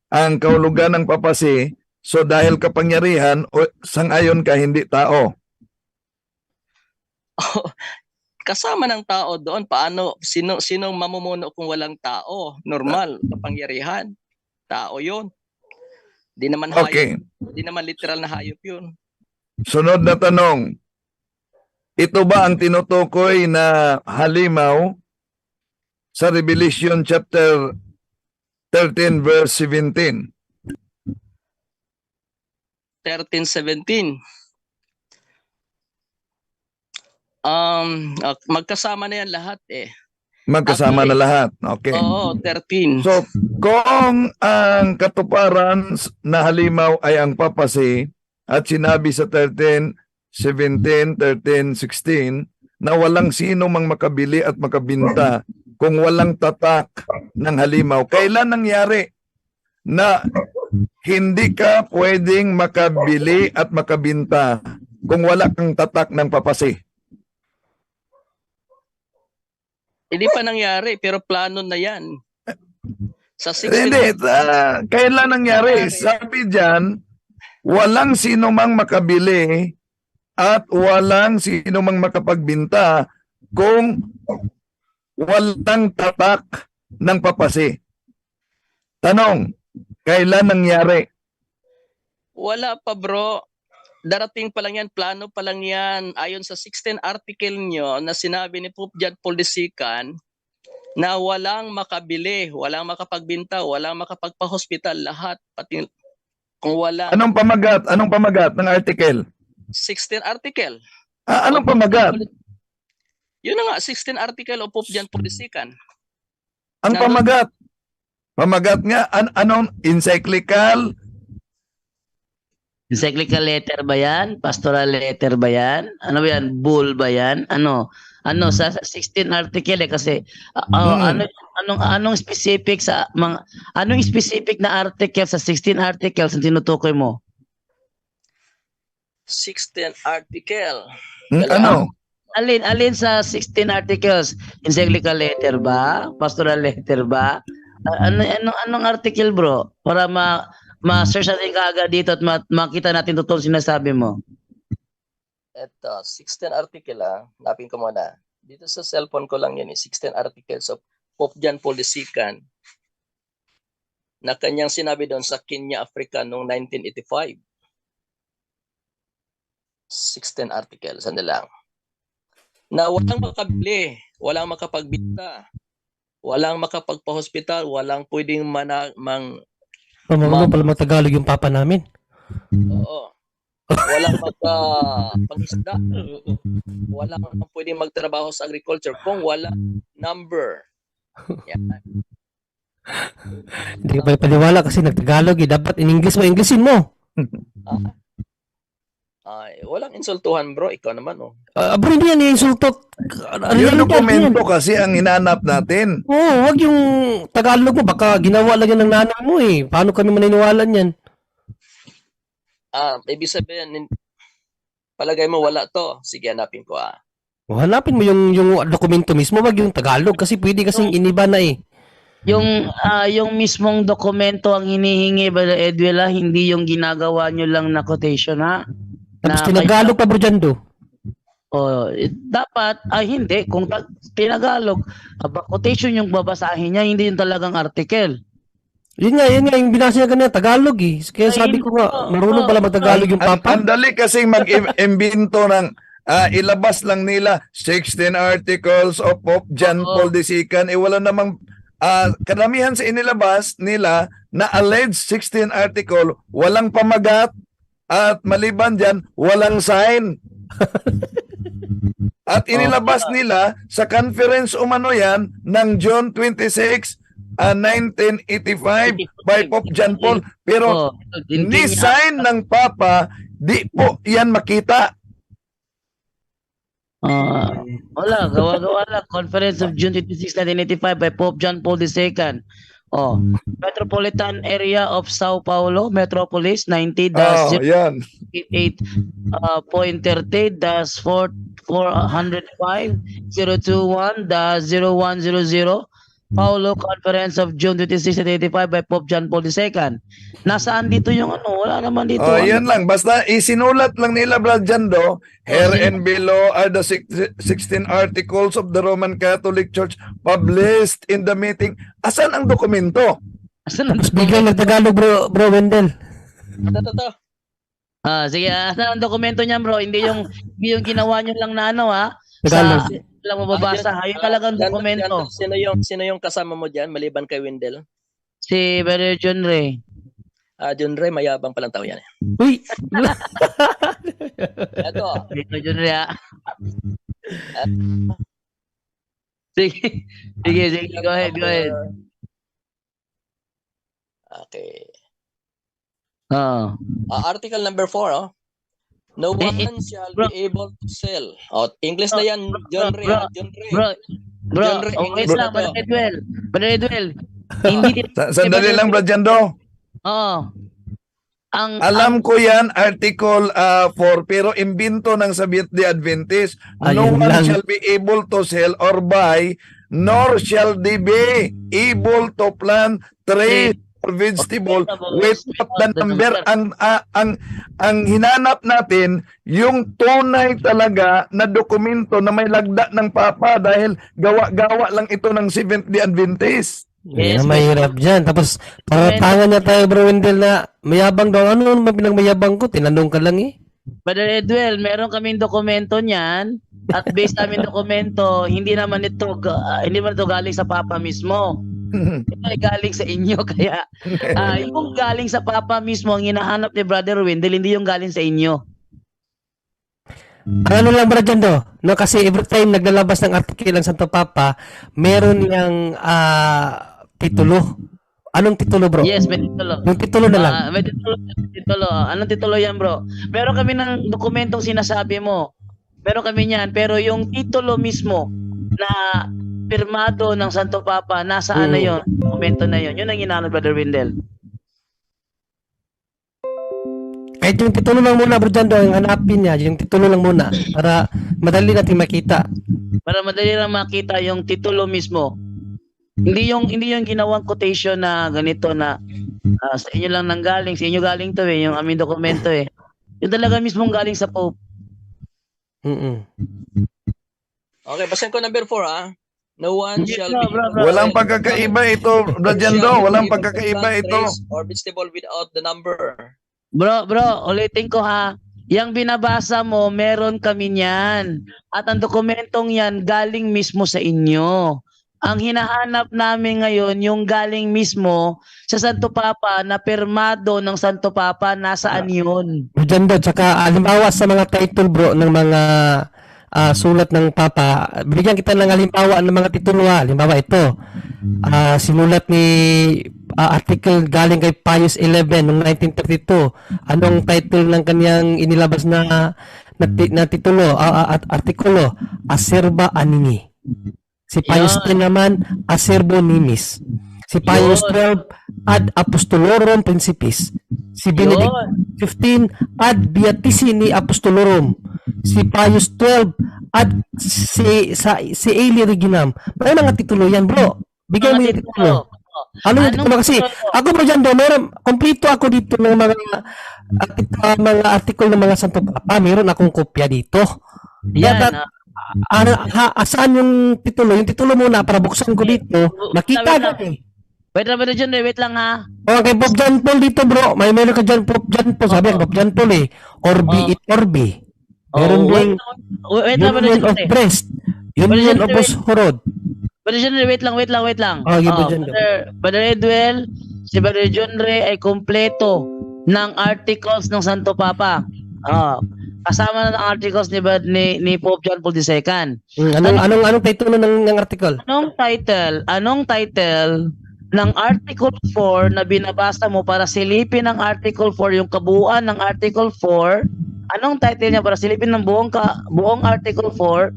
ang kahulugan ng papasi. So, dahil kapangyarihan, sangayon ka hindi tao. Kasama ng tao doon, sino mamumuno kung walang tao? Normal, kapangyarihan. Tao yon. Di naman hayop, Okay. di naman literal na hayop yun. Sunod na tanong. Ito ba ang tinutukoy na halimaw sa Revelation chapter 13 verse 17? 13:17. Magkasama na yan lahat eh. Magkasama na lahat. Okay. Oo, 13. So, kung ang katuparan na halimaw ay ang papasi at sinabi sa 13:17, 13:16 na walang sino mang makabili at makabinta kung walang tatak ng halimaw, kailan nangyari na hindi ka pwedeng makabili at makabinta kung wala kang tatak ng papasi? Hindi pa nangyari, pero plano na yan. Sa 16... Hindi, kailan nangyari? Sabi diyan, walang sino mang makabili at walang sino mang makapagbinta kung walang tatak ng papasi. Tanong, kailan nangyari? Wala pa, bro. Darating pa lang yan, plano pa lang yan. Ayon sa 16 article nyo na sinabi ni Pope John Paul II na walang makabili, walang makapagbinta, walang makapagpa-hospital, lahat. Pati kung wala. Anong pamagat ng article? 16 article. Anong pamagat? Yun na nga, 16 article o Pope John Paul II. Ang pamagat. Pamagat nga, anong encyclical? Encyclical letter ba yan? Pastoral letter ba yan? Ano ba yan? Bull ba yan? Ano sa 16 article kasi anong specific sa mga anong specific na article sa 16 articles ang tinutukoy mo? 16 article. Ano? Alin sa 16 articles? Encyclical letter ba? Pastoral letter ba? Anong article, bro? Para ma-search natin kaagad dito at makita natin totoo sinasabi mo. Ito, 16 article Napin ko muna. Dito sa cellphone ko lang yan, 16 articles of Pope John Paul II na kanyang sinabi doon sa Kenya, Africa noong 1985. 16 articles, ano lang. Na walang makabili, walang makapagbita, walang makapagpa-hospital, walang pwedeng Marunong pala mag-Tagalog yung papa namin. oo. Walang magpangisda. Walang pwedeng magtrabaho sa agriculture kung wala number. Yan. Hindi ka pala paniwala kasi nag-Tagalog eh. Dapat in English mo, Englishin mo. Ay, walang insultuhan bro, ikaw naman oh. Bro, hindi yan insulto. Yung dokumento kasi ang hinanap natin. Oo, wag yung Tagalog mo. Baka ginawa lang yan ng nanay mo eh. Paano kami maniniwala niyan? Ibig sabihin, palagay mo wala to. Sige, hanapin ko Hanapin mo yung dokumento mismo, wag yung Tagalog kasi pwede kasing iniba na eh. Yung mismong dokumento ang hinihingi, Brother Edwin, hindi yung ginagawa nyo lang na quotation, ha? Tapos tinagalog pa, Bro Jando. Dapat, hindi. Kung tinagalog, quotation yung babasahin niya, hindi yung talagang article. Yun nga, yung binasa niya kanina, Tagalog eh. Kaya sabi ko nga, marunong pala mag-Tagalog yung papa. Ang dali kasing mag-imbento ng ilabas lang nila 16 articles of Pope John Paul II. Wala namang karamihan sa inilabas nila na alleged 16 article, walang pamagat at maliban dyan, walang sign. At inilabas nila sa conference umano yan ng June 26, 1985 by Pope John Paul. Pero ni sign ng Papa, di po yan makita. Wala, gawa-gawa lang. Conference of June 26, 1985 by Pope John Paul II. Metropolitan Area of Sao Paulo, Metropolis, 90-88.30-405-021-0100. Paulo Conference of June 26, 1985 by Pope John Paul II. Nasaan dito yung wala naman dito. Yan lang. Basta isinulat lang nila, Brad Jando, here and below are the 16 articles of the Roman Catholic Church published in the meeting. Asan ang dokumento? Tapos biglang nag-Tagalog, bro Wendell. Ito. Sige, asan ang dokumento niyan, bro? Hindi yung ginawa nyo lang na Tagalog. lang mababasa. Ayun talagang dokumento. Sino yung kasama mo diyan maliban kay Wendell? Si Brother John Ray. John Ray, mayabang palang tao yan. Uy! Ito. Dito John Ray, Sige, go ahead. Okay. Article number 4, no one shall be able to sell. English na yan, John Ray. Bro, English lang, Brother Edwell. Hindi Sandali lang, Brad Jando. Alam ko yan, Article 4, pero imbento ng Seventh-day Adventist. No Ayun one lang. shall be able to sell or buy, nor shall they be able to plant trees or vegetable without the number. Ang hinanap natin, yung tunay talaga na dokumento na may lagda ng Papa dahil gawa-gawa lang ito ng Seventh-day Adventist. Yes, mahirap dyan. Tapos, paratangan niya tayo, Bro Wendell, na mayabang daw. Ano naman pinagmayabang ko? Tinanong ka lang eh. Brother Edwell, meron kaming dokumento niyan at based namin dokumento, hindi naman ito galing sa Papa mismo. Ito ay galing sa inyo kaya yung galing sa Papa mismo ang hinahanap ni Brother Wendell, hindi yung galing sa inyo. Ano lang, Bro Jando? No, kasi every time naglalabas ng article ang Santo Papa, meron niyang titulo. Anong titulo, bro? Yes, may titulo. Yung titulo na lang. May titulo. Anong titulo yan, bro? Meron kami ng dokumentong sinasabi mo. Meron kami niyan. Pero yung titulo mismo na pirmado ng Santo Papa, nasaan na yun? Dokumento na yun. Yun ang hinahanap, Brother Wendell. Kahit yung titulo lang muna, Bro Jando, ang hanapin niya, yung titulo lang muna para madali natin makita. Para madali lang makita yung titulo mismo. Hindi yung ginawang quotation na ganito na sa inyo lang nanggaling, sa inyo galing to yung aming dokumento Yung talaga mismong galing sa Pope. Okay, basahin ko number 4 ha. No one Yes, shall bro, be bro, bro. Walang pagkakaiba ito, Brajando. Walang pagkakaiba ito. or vegetable without the number. Bro, ulitin ko ha. Yang binabasa mo, meron kami niyan. At ang dokumentong yan galing mismo sa inyo. Ang hinahanap namin ngayon, yung galing mismo sa Santo Papa na pirmado ng Santo Papa, nasaan yun? Diyan doon, tsaka halimbawa sa mga title bro ng mga sulat ng Papa, bigyan kita ng halimbawa ng mga titulo. Halimbawa ito, sinulat ni article galing kay Pius XI noong 1932. Anong title ng kanyang inilabas na titulo, artikulo? Acerba Animi. Si Pius X naman, Acerbo Nimis. Si Pius XII, Ad Apostolorum Principis. Si Benedict XV, Ad Beatissimi Apostolorum. Si Pius XII, Ad si Aeli Reginam. May mga titulo yan, bro. Bigyan mo yung titulo. Ano yung titulo? Kasi ako bro dyan, meron, kompleto ako dito ng mga article ng mga Santo Papa. Meron akong kopya dito. Yan. Saan yung titulo? Yung titulo muna para buksan ko dito. Makita natin. Wait lang ha. Okay, Pope John Paul dito bro. Meron ka dyan, Pope John Paul. Sabi ko, Pope John Paul Orbi et Orbi. Meron ding Union of Brest. Union of Horod. Brother John Ray, wait lang. Okay, Brother Edwel, si Brother John Ray ay kompleto ng articles ng Santo Papa. Kasama na ng articles ni Pope John Paul II. Anong title ng article? Anong title ng Article 4 na binabasa mo para silipin ng Article 4 yung kabuuan ng Article 4? Anong title niya para silipin ng buong Article 4?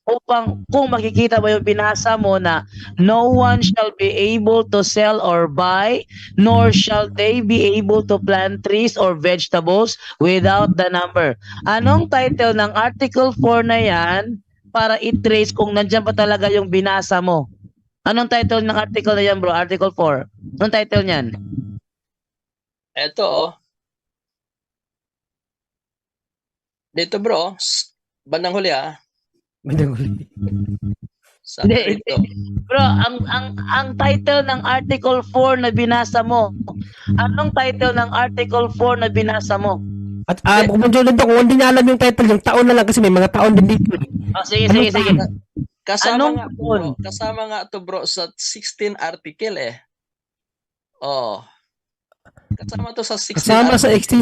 Upang kung makikita mo yung binasa mo na no one shall be able to sell or buy, nor shall they be able to plant trees or vegetables without the number. Anong title ng Article 4 na yan para i-trace kung nandyan pa talaga yung binasa mo? Anong title ng article na yan, bro? Article 4. Anong title niyan? Ito dito bro, bandang huli Hindi. Bro, ang title ng Article 4 na binasa mo. Anong title ng Article 4 na binasa mo? At kung hindi niya alam yung title, yung taon na lang kasi may mga taon din dito. Sige. Kasama nga to bro sa 16 article Kasama to sa 16 Kasama sa 16.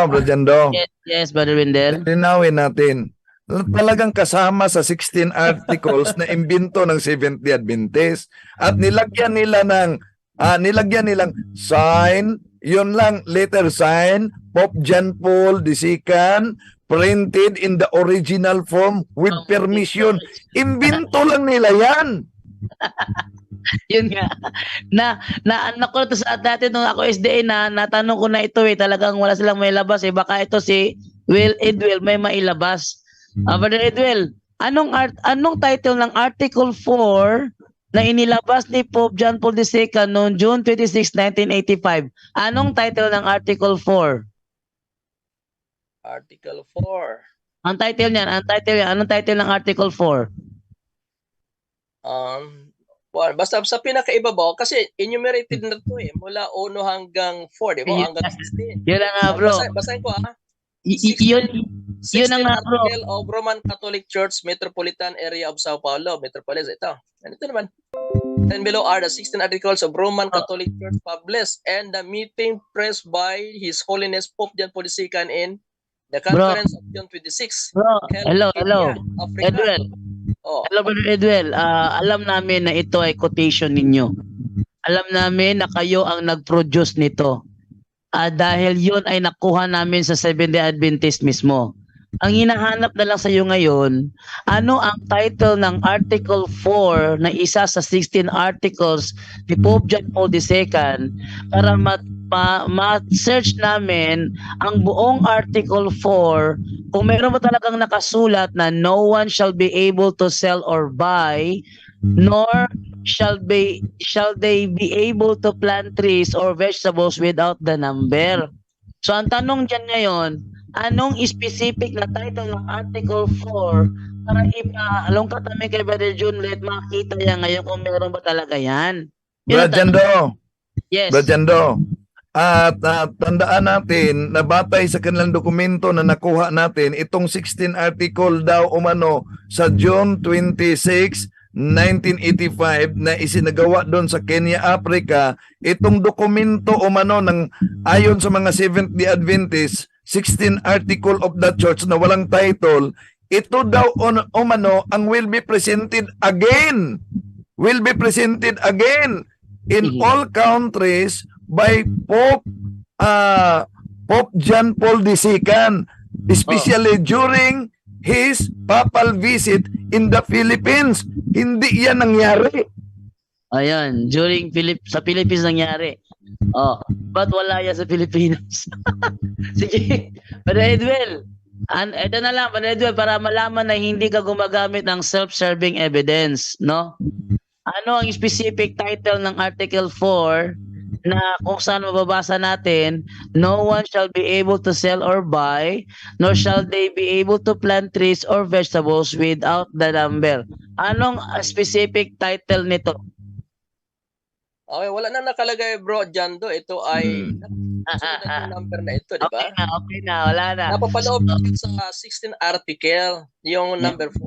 Brajando. Yes, Brother Wendell. Linawin natin. Talagang kasama sa 16 articles na imbento ng Seventh-day Adventist at nilagyan nilang sign, yun lang, letter sign, Pope John Paul II, printed in the original form with permission. Imbento lang nila yan. Yun nga. Anak ko na to sa dati nung ako SDA natanong ko na ito talagang wala silang may labas baka ito si Edwel may mailabas. Brother Edwel, anong title ng Article 4 na inilabas ni Pope John Paul II noong June 26, 1985? Anong title ng Article 4? Article 4. Ang title niyan, anong title ng Article 4? Basta sa pinakaibabaw kasi enumerated na to mula 1 hanggang 4, di ba? Hanggang 16. Yun lang bro. Basahin ko Yun ang bro. Article of Roman Catholic Church Metropolitan Area of Sao Paulo. Metropolis, ito. Ito naman. And below are the 16 articles of Roman Catholic Church published and the meeting pressed by His Holiness Pope John Paul II in the conference of June 26. Bro, hello. Edwel. Hello, Brother Edwel. Alam namin na ito ay quotation ninyo. Alam namin na kayo ang nag-produce nito. Dahil yun ay nakuha namin sa Seventh-day Adventist mismo. Ang hinahanap na lang sa iyo ngayon, ano ang title ng Article 4 na isa sa 16 articles ni Pope John Paul II para ma-search namin ang buong Article 4 kung meron ba talagang nakasulat na no one shall be able to sell or buy, nor shall they be able to plant trees or vegetables without the number. So ang tanong dyan ngayon, anong specific na title ng Article 4 para ipaalungkat namin kay Brother Junlet, makita niya ngayon kung meron ba talaga yan. Yun ang Brad Jando, Yes. Brad Jando. At tandaan natin na batay sa kanilang dokumento na nakuha natin, itong 16 article daw umano sa June 26, 1985 na isinagawa doon sa Kenya, Africa, itong dokumento umano ng ayon sa mga Seventh-day Adventists, 16 article of the church na walang title, ito daw umano ang will be presented again in all countries by Pope John Paul II, especially during his papal visit in the Philippines. Hindi yan nangyari. Ayan, sa Philippines nangyari. Oh, ba't wala yan sa Pilipinas? Sige, Brother Edwel. Ito na lang, Brother Edwel, para malaman na hindi ka gumagamit ng self-serving evidence, no? Ano ang specific title ng Article 4 na kung saan mababasa natin, no one shall be able to sell or buy, nor shall they be able to plant trees or vegetables without the number. Anong specific title nito? Okay, wala na nakalagay, bro, Jando. Ito ay yung number na ito, di ba? Okay na, wala na. Napapaloob natin sa 16 article, yung number 4.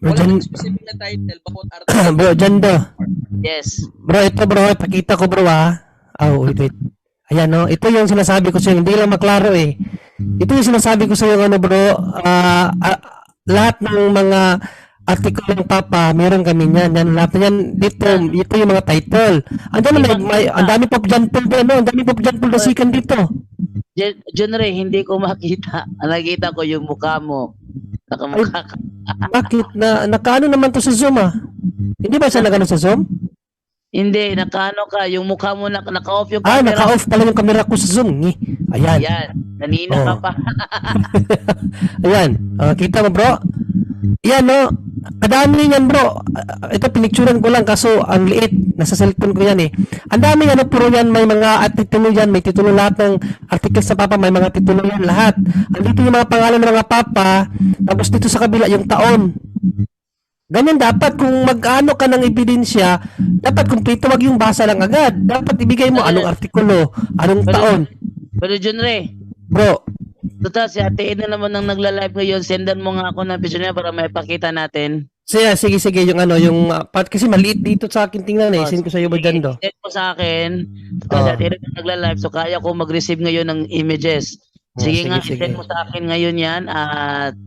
Bro, Wala Jan- nang specific na title, bakit article. Bro, Jando. Yes. Bro, ito bro, pakita ko bro wait. Ayan no, ito yung sinasabi ko sa'yo, hindi lang maklaro eh. Ito yung sinasabi ko sa'yo bro, lahat ng mga article ng Papa, meron kami niyan. Yan, lahat na yan, ito yung mga title. Ang dami Pope John Paul doon, no? Ang dami Pope John Paul II dito. John Ray, hindi ko makita. Nakita ko yung mukha mo. Nakamukha ka. Bakit? Nakaano naman to sa Zoom Hindi ba siya nagano sa Zoom? Hindi, nakaano ka. Yung mukha mo naka-off yung camera. Naka-off pala yung camera ko sa Zoom. Ayan. Ayan. Kanina ka pa. Ayan. Kita mo bro? Yan no. Kadami niyan bro. Ito pinicturean ko lang kaso ang liit. Nasa cellphone ko yan eh. Ang dami puro yan. May mga titulo yan. May titulo lahat ng article sa Papa. May mga titulo yan lahat. Andito yung mga pangalan ng mga Papa. Tapos dito sa kabila yung taon. Ganyan dapat kung mag-ano ka ng ebidensya, dapat kumpleto, wag yung basa lang agad. Dapat ibigay mo anong artikulo, anong taon. Pero John Ray, Bro, total si Ate Ina naman ang nagla-live ngayon. Sendan mo nga ako ng picture niya para maipakita natin. sige yung part kasi maliit dito sa akin tingnan eh. Send ko sa iyo ba dyan do? Send mo sa akin. Total si Ate Ina nagla-live so kaya ko mag-receive ngayon ng images. Sige nga, send mo sa akin ngayon yan at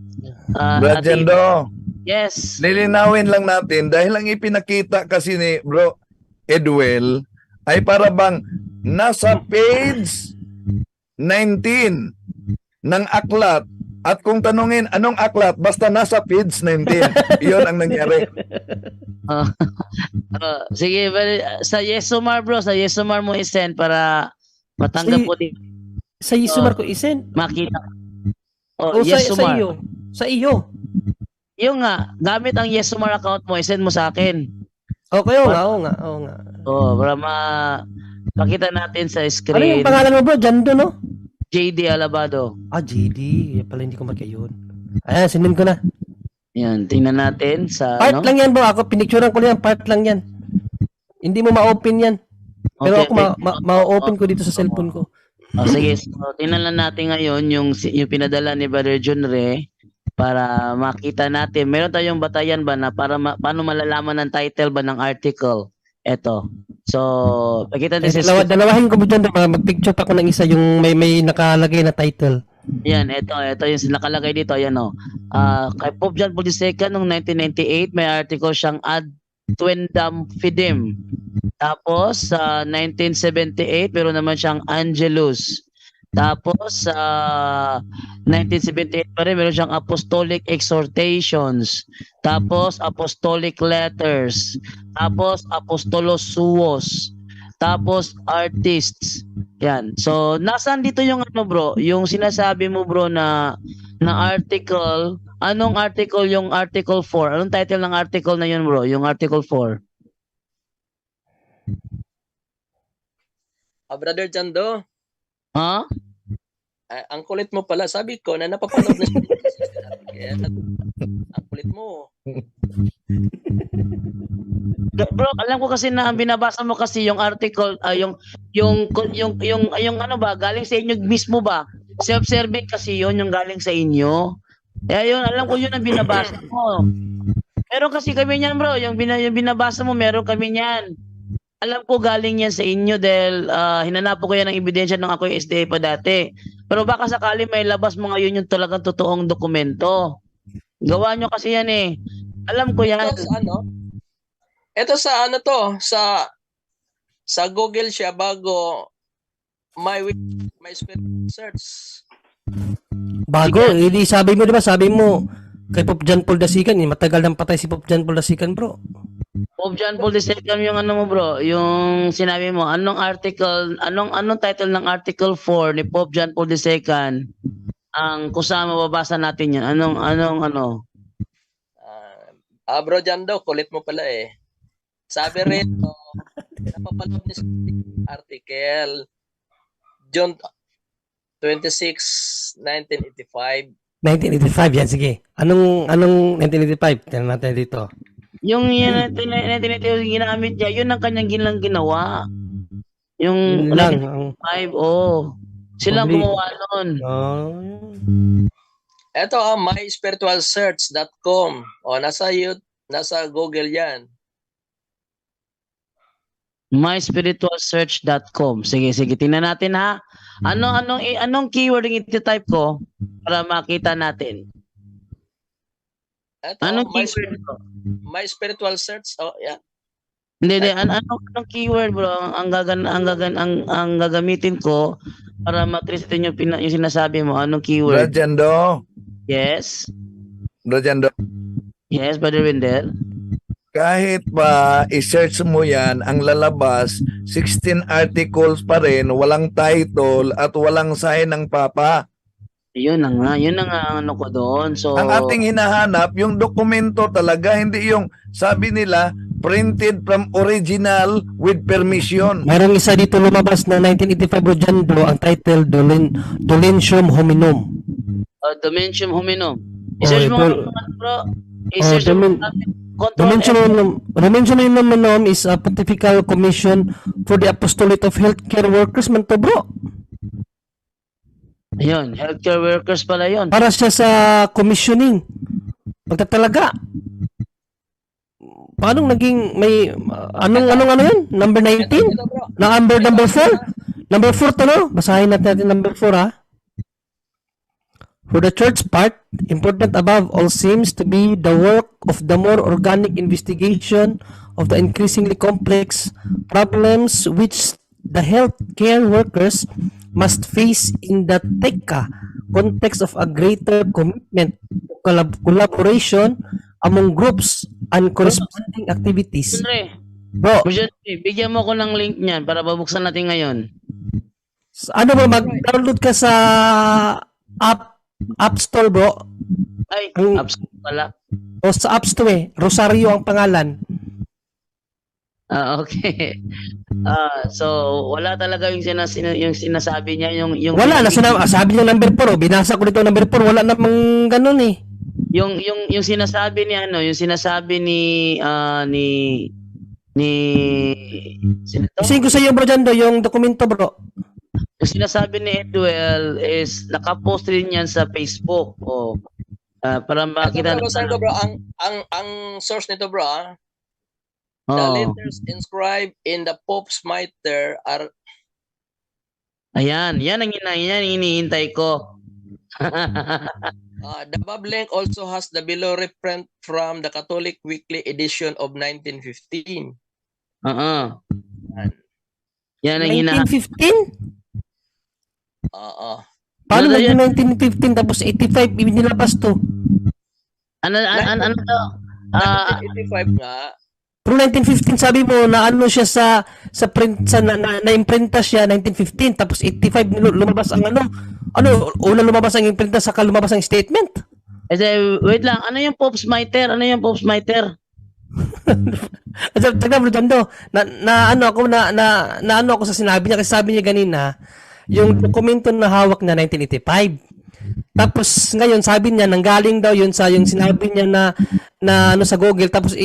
Brad Jando, yes. lilinawin lang natin dahil ang ipinakita kasi ni Bro Edwel ay para bang nasa page 19 ng aklat at kung tanungin anong aklat basta nasa page 19 iyon ang nangyari. Sige, sa Yesomar bro, sa Yesomar mo i-send para matanggap ko din. Sa Yesomar ko isend. Makita. O Yesomar. Sa iyo. Yung nga, gamit ang Yesomar account mo, i-send mo sa akin. Okay, oo nga. Para makita natin sa Ano screen. yung pangalan mo bro? Jando no? JD Alabado. JD. Pala hindi ko yun. Ayan, sinin ko na. Yan, tingnan natin sa Part lang yan bro. Ako pinicturean ko lang yan. Part lang yan. Hindi mo ma-open yan. Pero Okay, ako ma-open ko dito sa cellphone ko. sige, so, tingnan lang natin ngayon yung pinadala ni Brother John Ray para makita natin. Meron tayong batayan ba na para paano malalaman ng title ba ng article? Eto. So, pakita natin sa Dalawahin ko mo dyan. Mag-picture pa ko ng isa yung may nakalagay na title. Yan, ito yung nakalagay dito, yan o. Kay Pope John Paul II noong 1998, may article siyang Ad Tuendam Fidem. Tapos, sa 1978, meron naman siyang Angelus. Tapos, sa 1978 pa rin, meron siyang Apostolic Exhortations. Tapos, Apostolic Letters. Tapos, Apostolos Suos. Tapos, Artists. Yan. So, nasaan dito yung bro? Yung sinasabi mo bro na article. Anong article yung Article 4? Anong title ng article na yun bro? Yung Article 4? Brother Jando, Ha? ang kulit mo pala. Sabi ko na napapanood na siya. Ang kulit kulit mo. Bro, alam ko kasi na ang binabasa mo kasi yung article, yung ano ba, galing sa inyo mismo ba? Self-serving kasi yun, yung galing sa inyo. Kaya yun, alam ko yun ang binabasa mo. Meron kasi kami niyan, bro. Yung binabasa mo, meron kami niyan. Alam ko galing yan sa inyo dahil hinanapo ko yan ng ebidensya nung ako yung SDA pa dati. Pero baka sakali may labas mo ngayon yung talagang totoong dokumento. Gawa nyo kasi yan eh. Alam ko yan. Ito sa ano? Ito sa ano to? Sa Google siya bago my spiritual search. Bago, hindi sabi mo, di ba? Sabi mo, kay Pope John Paul Dasikan, matagal nang patay si Pope John Paul Dasikan, bro. Pope John Paul II, yung ano mo bro, yung sinabi mo, anong title ng Article 4 ni Pope John Paul II? Ang kusama mababasa natin yan. Ano? Bro Jando, kulit mo pala eh. Sabi rito, napapaloob ni sa article, June 26, 1985. 1985, yan, sige. Anong 1985? Tignan natin dito. Yung 1982 ginamit niya, yun ang kanyang ginawa. Yung Yun lang. 5, Silang Only- gumawa nun. Ito myspiritualsearch.com. Nasa Google yan. myspiritualsearch.com. Sige, tingnan natin ha. Anong keyword yung iti-type ko para makita natin? Ito, Anong keyword ko? my spiritual search. Oh, yeah. Hindi. Anong keyword bro ang gagamitin ko para matrace yung sinasabi mo? Anong keyword? Brajando, Yes. Brajando, Yes, Brother Wendell. kahit ba i-search mo yan, ang lalabas, 16 articles pa rin, walang title at walang sign ng Papa. Yun na nga ang ano ko doon. So, Ang ating hinahanap, yung dokumento talaga, hindi yung sabi nila, printed from original with permission. Mayroong isa dito lumabas na 1985, bro, John, bro, ang title, Dolentium Hominum. Dimension Hominum. I-search mo ito- nga bro. I-search mo Dimen- natin. Control Dimension F. Hominum is a Pontifical Commission for the Apostolate of Healthcare Workers, man to, bro. Ayun, healthcare workers pala yun. Para siya sa commissioning. Pagkatalaga. Paano naging may anong yun? Number 19? Ito, bro. Number 4? Number 4 to, no? Basahin natin number 4, ha? For the church part, important above all seems to be the work of the more organic investigation of the increasingly complex problems which the healthcare workers must face in the TECA context of a greater commitment to collaboration among groups and corresponding activities. Andre, Bro, bigyan mo ko ng link niyan para babuksan natin ngayon. ano ba, mag-download ka sa App Store, bro, Ay, Ang- apps pala. o sa App Store, Rosario ang pangalan. Okay. So wala talaga yung sinasabi niya yung Wala na, sabi niya number 4, binasa ko dito number 4, wala namang ganun eh. yung sinasabi ni yung sinasabi ni sino to? Kasi ko sa iyo, bro, Jando, yung dokumento, bro. Yung sinasabi ni Edwell is nakapost rin yan sa Facebook para makita Ito, bro, basahin ko, bro. Ang source nito, bro, the letters inscribed in the Pope's mitre are Ayan, yan ang hinihintay ko. the above link also has the below reprint from the Catholic Weekly edition of 1915. Yan ang hinahanap. 1915? Paano Ano naging 1915 tapos 85 nilabas to? Ano to? 1985 nga. Pero 1915 sabi mo na ano siya sa print sa na-imprinta siya 1915 tapos 85 lumabas ang una lumabas ang imprinta saka lumabas ang statement. Wait lang, ano yung Pope's mitre? Ano yung Pope's mitre? Taga bro Jando, ano ako sa sinabi niya kasi sabi niya ganina yung dokumento na hawak na 1985. Tapos ngayon sabi niya nanggaling daw yun sa yung sinabi niya na ano sa Google, tapos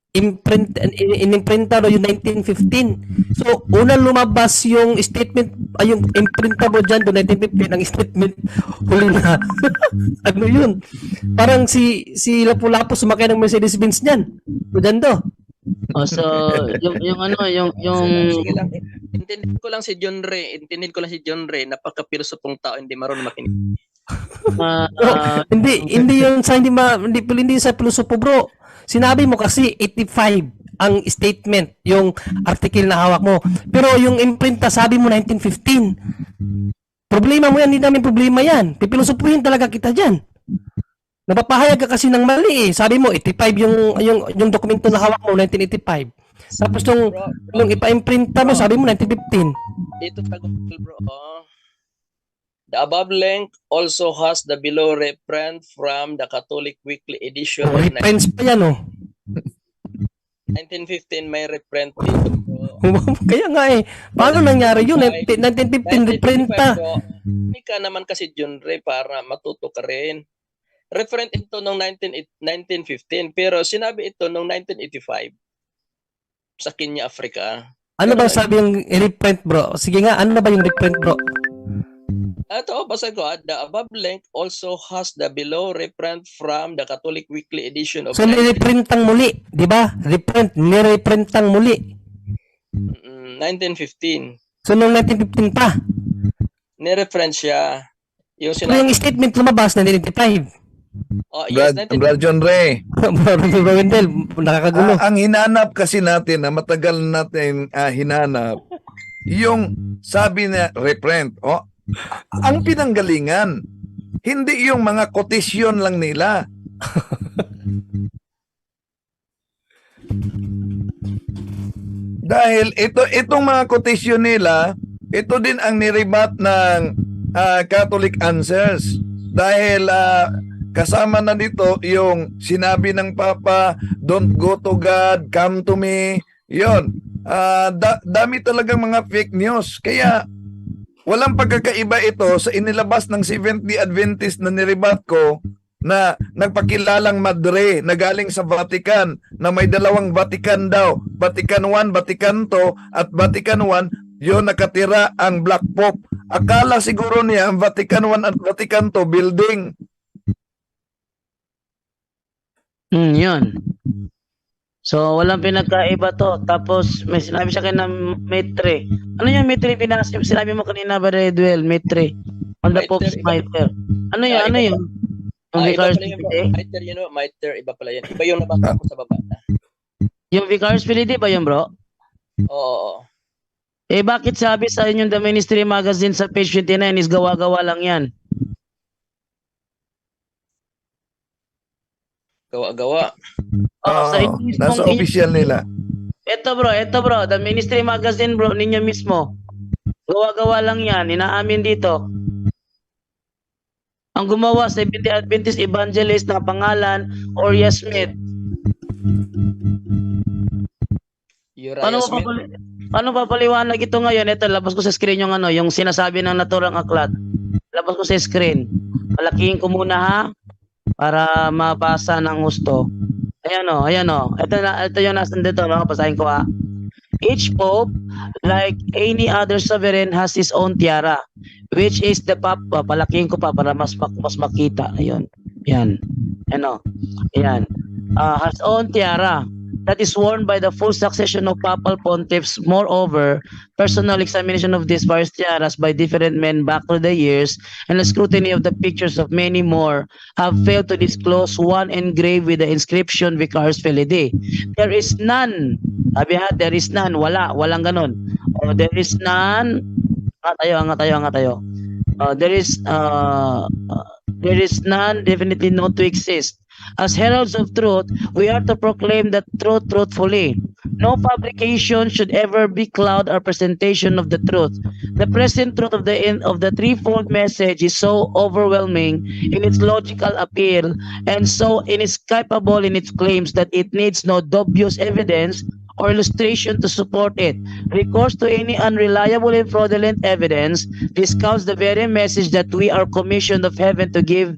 inimprinta daw yung 1915. So unang lumabas yung statement, yung imprinta mo dyan do 1915, ang statement huli na. Ano yun? Parang si Lapu-Lapu sumakay ng Mercedes-Benz niyan. Dyan do. Oh, so yung ano, yung Sige lang. Intindihin ko lang si John Ray. Napaka-pilosopong tao, hindi marunong makinig. Hindi yun sa hindi sa pilosopo, bro. Sinabi mo kasi 85 ang statement, yung article na hawak mo. Pero yung imprinta sabi mo 1915. Problema mo yan, hindi namin problema yan. Pipilosopuhin talaga kita diyan. Napapahayag ka kasi ng mali eh. Sabi mo 85 yung dokumento na hawak mo 1985. Tapos nung ipa-imprinta mo sabi mo 1915. Ito Google, bro. The above link also has the below reprint from the Catholic Weekly edition of Reference pa yan, oh. 1915. May reprint dito, bro. Kaya nga eh. Paano nangyari yun? 1915 reprinta. Hindi ka naman kasi John Ray para matuto ka rin. Referent ito noong 1915 pero sinabi ito noong 1985 sa Kenya, Africa. Ano ba sabi yung reprint, bro? Sige nga, ano ba yung reprint, bro? Ito, basa ko. The above link also has the below reprint from the Catholic Weekly edition of So, nireprintang muli, di ba? Nireprintang muli. 1915. So, noong 1915 pa. Nireference siya. Yung So, yung statement lumabas na 1985. Oh, yes, Brad John Ray. Bro Wendell, nakakagulo. Ang hinanap kasi natin na matagal natin hinanap yung sabi na reprint. Ang pinanggalingan, hindi yung mga quotation lang nila. Dahil itong mga quotation nila, ito din ang nirebat ng Catholic Answers. Dahil kasama na dito yung sinabi ng Papa, don't go to God, come to me. Yun. Dami talagang mga fake news. Kaya walang pagkakaiba ito sa inilabas ng Seventh-day Adventist na nirebat ko na nagpakilalang Madre na galing sa Vatican na may dalawang Vatican daw. Vatican I, Vatican II at Vatican I, yun nakatira ang Black Pope. Akala siguro niya ang Vatican I at Vatican II building. Yun. So, walang pinagkaiba to. Tapos, may sinabi siya kay na Maitre. Ano yung Maitre sinabi mo kanina ba, Redwell? Maitre. On the Pope's Mitre. Ano yun? Ano yun? Yung Vicar's Filide? Miter, Miter, iba pala yan. Iba yung nabasa ko sa baba. Yung Vicar's Filide ba yun, bro? Oo. Eh, bakit sabi sa inyong The Ministry Magazine sa page 29 is gawa-gawa lang yan? Gawa-gawa. Sa inyo nasa mismong- official nila. Ito bro, The Ministry Magazine bro, ninyo mismo. Gawa-gawa lang yan, inaamin dito. Ang gumawa sa Adventist Evangelist na pangalan, Uriah Smith. Paano papaliwanag ito ngayon? Ito, labas ko sa screen yung yung sinasabi ng naturang aklat. Labas ko sa screen. Palakihin ko muna ha, para mabasa ng gusto. Ayan o. Ito yung nasan dito, no? Basahin ko ha. Each pope, like any other sovereign, has his own tiara, which is the papa. Palakihin ko pa para mas makita. Ayun. Yan. Ayan. Has own tiara that is worn by the full succession of papal pontiffs. Moreover, personal examination of these various tiaras by different men back through the years and the scrutiny of the pictures of many more have failed to disclose one engraved with the inscription Vicar's Filide. There is none. Sabi ha, there is none. Walang ganon. There is none. Angat tayo. There is none definitely known to exist. As heralds of truth, we are to proclaim that truth truthfully. No publication should ever be cloud our presentation of the truth. The present truth of the threefold message is so overwhelming in its logical appeal and so inescapable in its claims that it needs no dubious evidence or illustration to support it. Recourse to any unreliable and fraudulent evidence discounts the very message that we are commissioned of heaven to give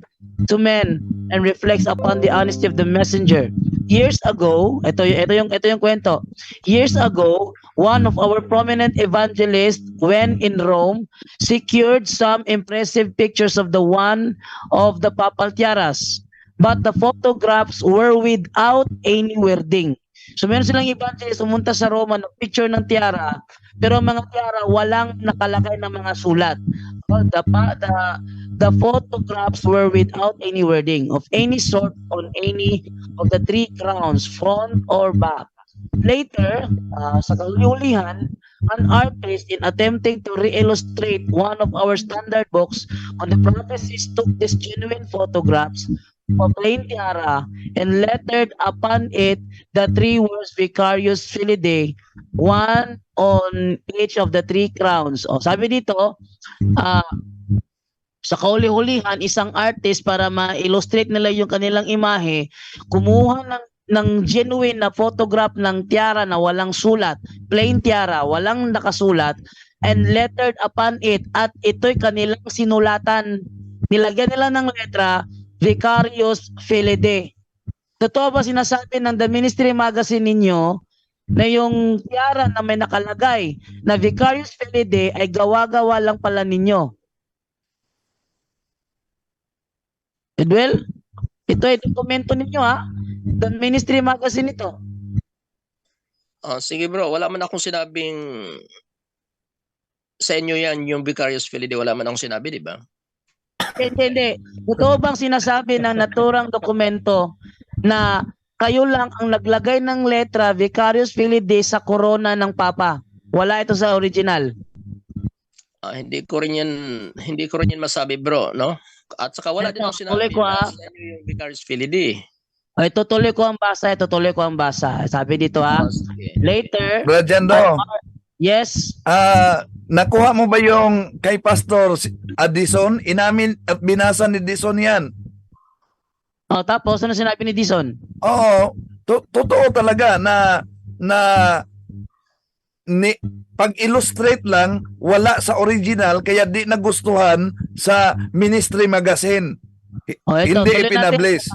to men and reflects upon the honesty of the messenger. Years ago, ito yung kwento. Years ago, one of our prominent evangelists, when in Rome, secured some impressive pictures of the one of the papal tiaras. But the photographs were without any wording. So meron silang evangelist pumunta sa Roma ng picture ng tiara, pero mga tiara walang nakalagay ng mga sulat. Well, the photographs were without any wording of any sort on any of the three crowns, front or back. Later, sa kahulihan, an artist in attempting to re-illustrate one of our standard books on the prophecies took these genuine photographs of plain tiara and lettered upon it the three words Vicarius Filidae, one on each of the three crowns. O, sabi dito, sa kahuli-hulihan, isang artist para ma-illustrate nila yung kanilang imahe, kumuha ng genuine na photograph ng tiara na walang sulat, plain tiara, walang nakasulat, and lettered upon it, at ito'y kanilang sinulatan. Nilagyan nila ng letra, Vicarius Filidae. Totoo ba sinasabi ng The Ministry Magazine ninyo na yung tiara na may nakalagay na Vicarius Filidae ay gawa-gawa lang pala ninyo? Edwell, ito ay dokumento ninyo ha. The Ministry Magazine ito. Sige bro, wala man akong sinabing sa inyo yan, yung Vicarius Filidae, wala man akong sinabi, di ba? Hindi. Totoo bang sinasabi ng naturang dokumento na kayo lang ang naglagay ng letra Vicarius Filidae sa korona ng Papa? Wala ito sa original. Hindi ko rin yan masabi bro, no? At saka wala din akong sinabi na sa inyo yung Vicarius Filidae. Ay, tutuloy ko ang basa. Sabi dito ha. Sige. Later, Brother Jando, yes. nakuha mo ba yung kay Pastor Addison? Inamin at binasa ni Dison yan. O, tapos, ano sinabi ni Dison? Oo, totoo talaga na pag-illustrate lang, wala sa original, kaya di nagustuhan sa Ministry Magazine. O, ito, Hindi tuloy ipinablis.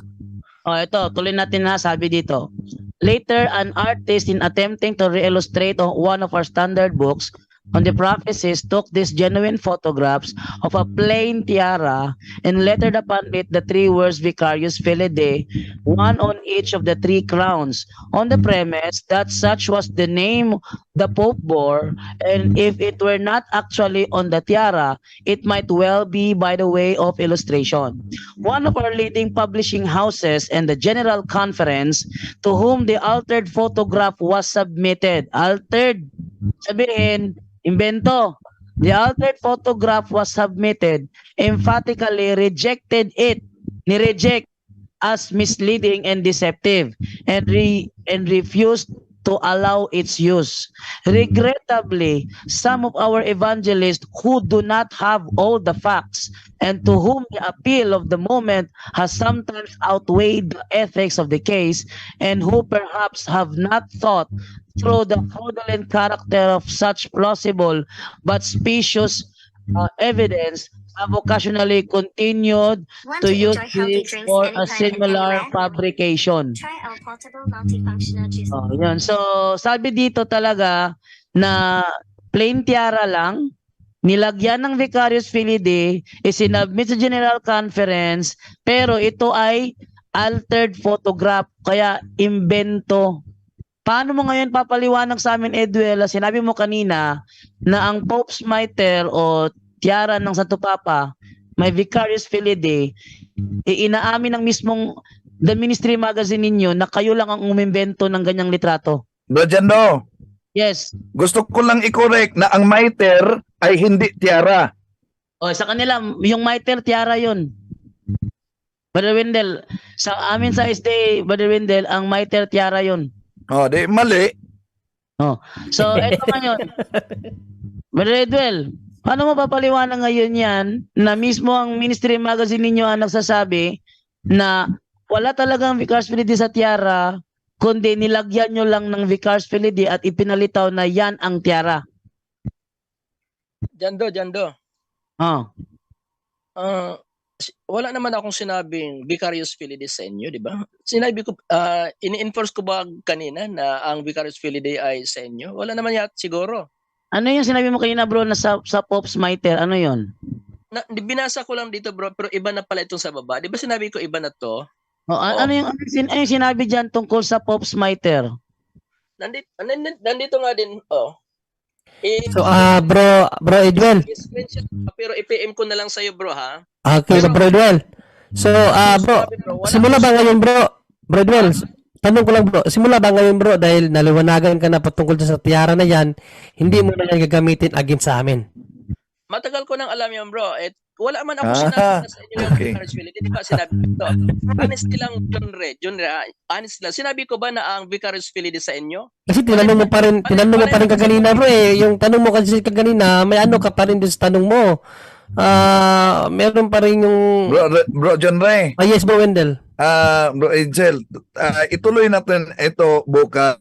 ito, tuloy natin na, sabi dito. Later, an artist in attempting to re-illustrate one of our standard books on the prophecies took these genuine photographs of a plain tiara and lettered upon it the three words Vicarius Filidae, one on each of the three crowns, on the premise that such was the name the Pope bore, and if it were not actually on the tiara, it might well be by the way of illustration. One of our leading publishing houses and the General Conference, to whom the altered photograph was submitted. Altered, sabihin, invento. The altered photograph was submitted, emphatically rejected it, ni-reject as misleading and deceptive, and refused to allow its use. Regrettably, some of our evangelists who do not have all the facts and to whom the appeal of the moment has sometimes outweighed the ethics of the case, and who perhaps have not thought through the fraudulent character of such plausible but specious evidence, have occasionally continued Want to to use enjoy healthy it drinks for a anytime and similar anywhere? fabrication. Try our portable multifunctional juice. Oh, yun. So, sabi dito talaga na plain tiara lang, nilagyan ng Vicarius Filidae, isinabmit sa General Conference, pero ito ay altered photograph, kaya imbento. Paano mo ngayon papaliwanag sa amin, Edwell? Sinabi mo kanina na ang Pope's Mitre o tiara ng Santo Papa, may Vicarius Filidae, inaamin ng mismong The Ministry Magazine ninyo na kayo lang ang umimbento ng ganyang litrato. Brother Jando, Yes. gusto ko lang i-correct na ang mitre ay hindi tiara. O, sa kanila, yung mitre, tiara yun. Brother Wendell, sa amin sa SD, Brother Wendell, ang mitre, tiara yun. Oh, di mali. So, eto ngayon. Brother Edwell, paano mo papaliwanag ngayon yan na mismo ang Ministry Magazine ninyo ang nagsasabi na wala talagang Vicarius Filidae sa tiara, kundi nilagyan nyo lang ng Vicars Filidi at ipinalitaw na yan ang tiara. Jando. Oh. Wala naman akong sinabing Vicarious Filides sa inyo, di ba? Sinabi ko, ini-enforce ko ba kanina na ang Vicarious Filides ay sa inyo? Wala naman yata siguro. Ano yung sinabi mo kanina bro na sa Pops Miter? Ano yon? Binasa ko lang dito bro, pero iba na pala itong sa baba. Di ba sinabi ko iba na to? Oh, ano yung sinabi diyan tungkol sa Pops Miter? Nandito nga din, oh. So, bro Edwel. Screenshot, pero i-PM ko na lang sa'yo bro ha. Okay, so bro Edwel. So, bro, simula ba ngayon bro? Bro Edwel, tanong ko lang bro, simula ba ngayon bro dahil naliwanagan ka na patungkol sa tiara na yan, hindi mo na yan gagamitin against sa amin? Matagal ko nang alam yan bro. Wala man ako sinabi na sa inyo yung okay. Vicarious Filides. Di ba sinabi ko ito? Honestly lang, John Ray, honest lang. Sinabi ko ba na ang Vicarious Filides sa inyo? Kasi tinanong mo pa rin kaganina bro eh. Yung tanong mo kasi kaganina, may ano ka pa rin din sa tanong mo. Meron pa rin yung... Bro John Ray. Yes bro Wendell. Bro Angel, ituloy natin ito bukas,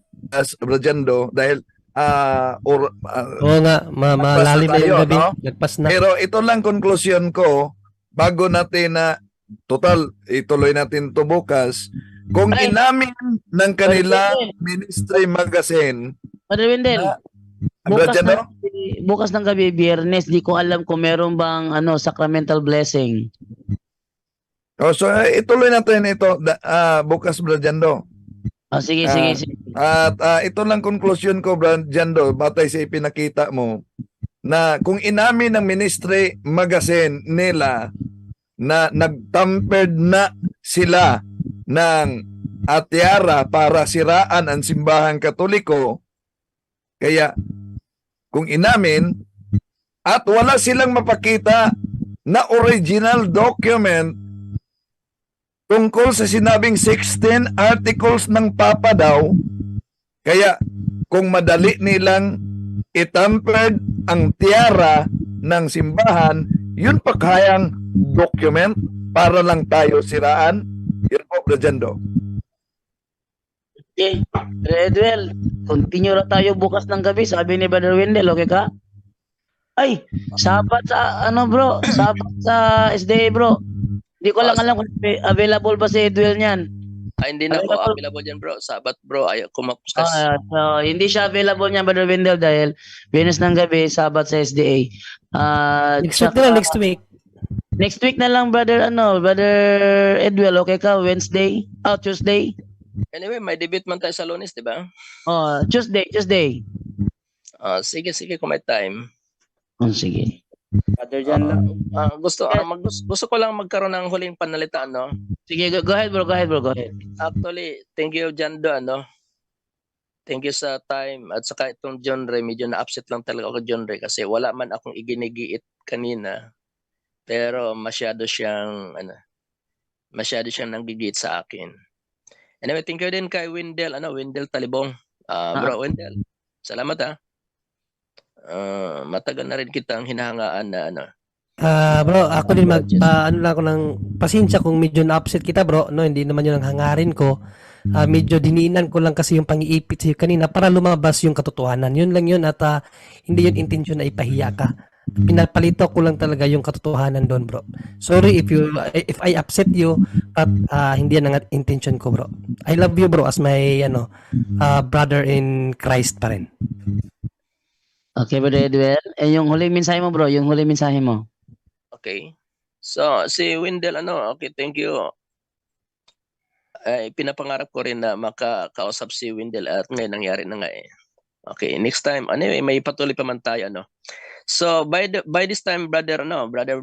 Bro Jando, dahil Oo nga, malalim na yung gabi. No? Nagpas na. Pero ito lang conclusion ko, bago natin na total, ituloy natin to bukas, kung inamin ng kanilang ministry magazine, Brother Wendell, Bro Jando? bukas ng gabi, Biyernes, di ko alam kung meron bang sacramental blessing. So ituloy natin ito bukas, Bro Jando. Sige. At ito lang conclusion ko, Bro Jando, batay sa ipinakita mo, na kung inamin ng ministry magazine nila na nagtampered na sila ng tiara para siraan ang simbahang Katoliko, kaya kung inamin at wala silang mapakita na original document tungkol sa sinabing 16 articles ng Papa daw, kaya kung madali nilang itampered ang tiara ng simbahan, yun pa kayang document para lang tayo siraan. Yun po, Bro Jando. Okay. Redwell, continue na tayo bukas ng gabi, sabi ni Brother Wendell, okay ka? Ay, sabat sa bro, sabat sa SDA bro. Hindi ko lang alam kung available ba si Edwell niyan. Hindi na ako available dyan bro. Sabat bro, ayaw kumapuskas. So, hindi siya available niyan, Brother Wendell, dahil Venus ng gabi, sabat sa SDA. Next week. Next week na lang, Brother Edwell, okay ka? Wednesday? Tuesday? Anyway, may debate man tayo sa Lunes, di ba? Tuesday. Sige kung may time. Sige. Brother Jan lang. Gusto ko lang magkaroon ng huling panalitaan, no? Sige, go ahead bro. Actually, thank you Jando, Thank you sa time at saka itong John Ray, medyo na-upset lang talaga ako John Ray kasi wala man akong iginigiit kanina. Pero masyado siyang nanggigit sa akin. Anyway, thank you din kay Wendell Talibong. Bro Wendell, salamat matagal na rin kitang hinahangaan na Bro, ako din ako ng pasensya kung medyo na-upset kita bro, no, hindi naman yun ang hangarin ko. Medyo diniinan ko lang kasi yung pang-iipit sa'yo kanina para lumabas yung katotohanan. Yun lang yun at hindi yun intention na ipahiya ka. Pinapalito ko lang talaga yung katotohanan doon bro. Sorry if I upset you, but hindi yan ang intention ko bro. I love you bro as my brother in Christ pa rin. Okay, Brother Edwell. Yung huling mensahe mo, bro. Okay. So, si Wendell, okay, thank you. Pinapangarap ko rin na makakausap si Wendell at ngayon nangyari na nga eh. Okay, next time. Anyway, may patuloy pa man tayo, So, by this time, Brother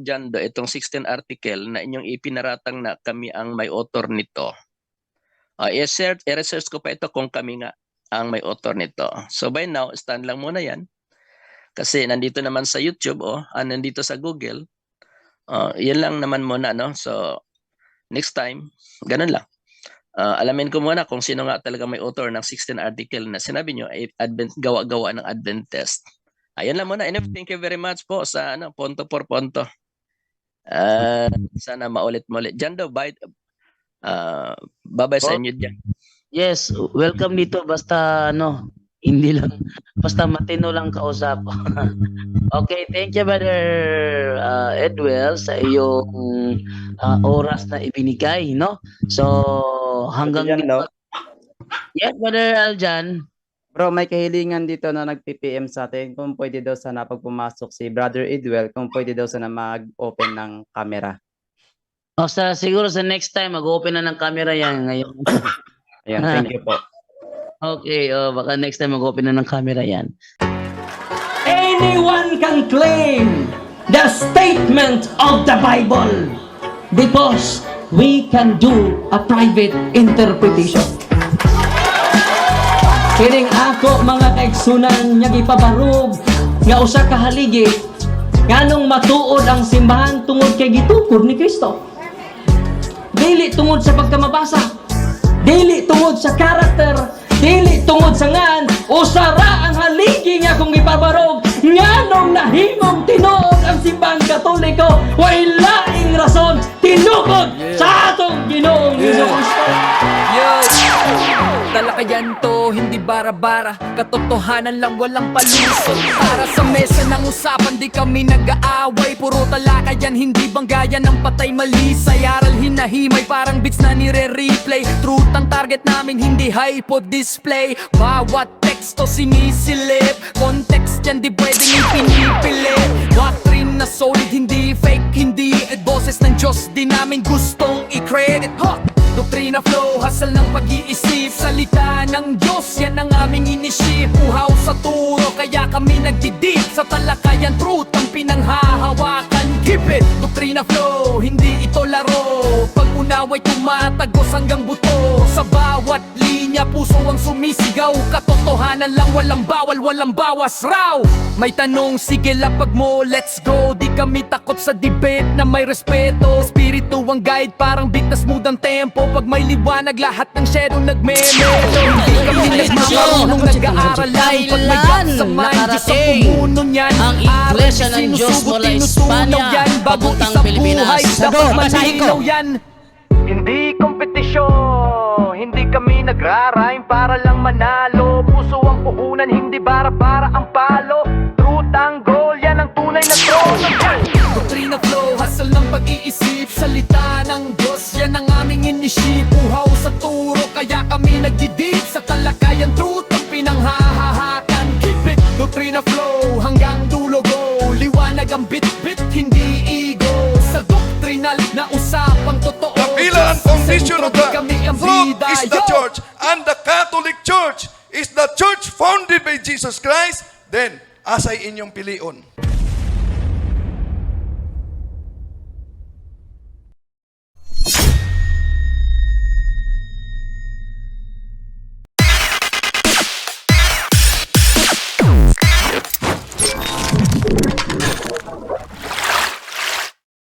Jando, itong 16 article na inyong ipinaratang na kami ang may author nito. I-research ko pa ito kung kami nga ang may author nito. So, by now, stand lang muna yan. Kasi nandito naman sa YouTube nandito sa Google. Yan lang naman muna So next time, ganun lang. Alamin ko muna kung sino nga talaga may author ng 16 article na sinabi nyo ay gawa-gawa ng Adventist. Ayun lang muna. Anyway, thank you very much po sa ponto por ponto. Sana maulit-mulit. Jando, bye-bye sa inyo dyan. Yes, welcome dito basta ano, hindi lang basta matino lang kausap. Okay, thank you Brother Edwell sa iyong oras na ibinigay, no? So hanggang Diyan, dito. no? Yes, Brother Aljan. Bro, may kahilingan dito na nag-PPM sa atin kung pwede daw sana pag pumasok si Brother Edwell, kung pwede daw sana mag-open ng camera. O siguro sa next time mag-open na ng camera yan ngayon. Ayan, thank you po. Okay, baka next time mag-open na ng camera yan. Anyone can claim the statement of the Bible because we can do a private interpretation. Kining ako mga kaigsunan nga gipabarog nga usa ka haligi nganong matuod ang simbahan tungod kay gitukod ni Kristo. Dili tungod sa pagkamabasa, dili tungod sa karakter, dili tungod sa ngan, usara ang haligi nga kung ipabarog nganong nahimong tinuod ang simbahang Katoliko, way laing rason tinukod sa atong Ginoong Hesus Kristo. Talakayan to, hindi bara-bara. Katotohanan lang, walang palusot. Para sa mesa ng usapan, di kami nag-aaway. Puro talakayan, hindi banggayan ng patay malisay. Aral hinahimay, parang beats na nire-replay. Truth ang target namin, hindi hypo display. Bawat teksto sinisilip, context yan di pwedeng ipinipilit. Doctrine na solid, hindi fake, hindi boses ng Diyos, di namin gustong i-credit. Doktrina flow, hasal ng pag-iisip. Salita ng Diyos, yan ang aming inisip. Uhaw sa turo, kaya kami nagdidip. Sa talakayan, truth ang pinanghahawakan. Keep it, doktrina flow, hindi ito laro. Pag-unaway tumatagos hanggang buto. Sa bawat linya, puso ang sumisigaw. Katotohanan lang, walang bawal, walang bawas raw. May tanong, sige lapag mo, let's go. Di kami takot sa debate na may respeto. Espiritu ang guide, parang bigtas mood ang tempo. Pag may liwanag, lahat ng shadow nagmemelo. Hindi kami nagmamarunong nag-aaral lang. Pag may gap sa mind, Diyos ang pumuno niyan. Ang Iglesia ng Diyos mula Espanya, papuntang Pilipinas. Dapat malinaw yan. Hindi kompetisyon, hindi kami nagra-rhyme para lang manalo. Puso ang puhunan, hindi bara-bara ang palo. Truth ang goal, yan ang tunay na trono. Doktrina flow, hasal ng pag-iisip. Salita ng Diyos, yan ang aming inisip. Uhaw sa turo, kaya kami nagdidip. Sa talakayan, truth ang pinanghahahakan. Keep it, doktrina flow, hanggang dulo go. Liwanag ang bit-bit, hindi ego. Sa doktrinal na usapang totoo. Kapila ang foundation of the truth is the church, and the Catholic Church is the church founded by Jesus Christ. Then, asay inyong pilion.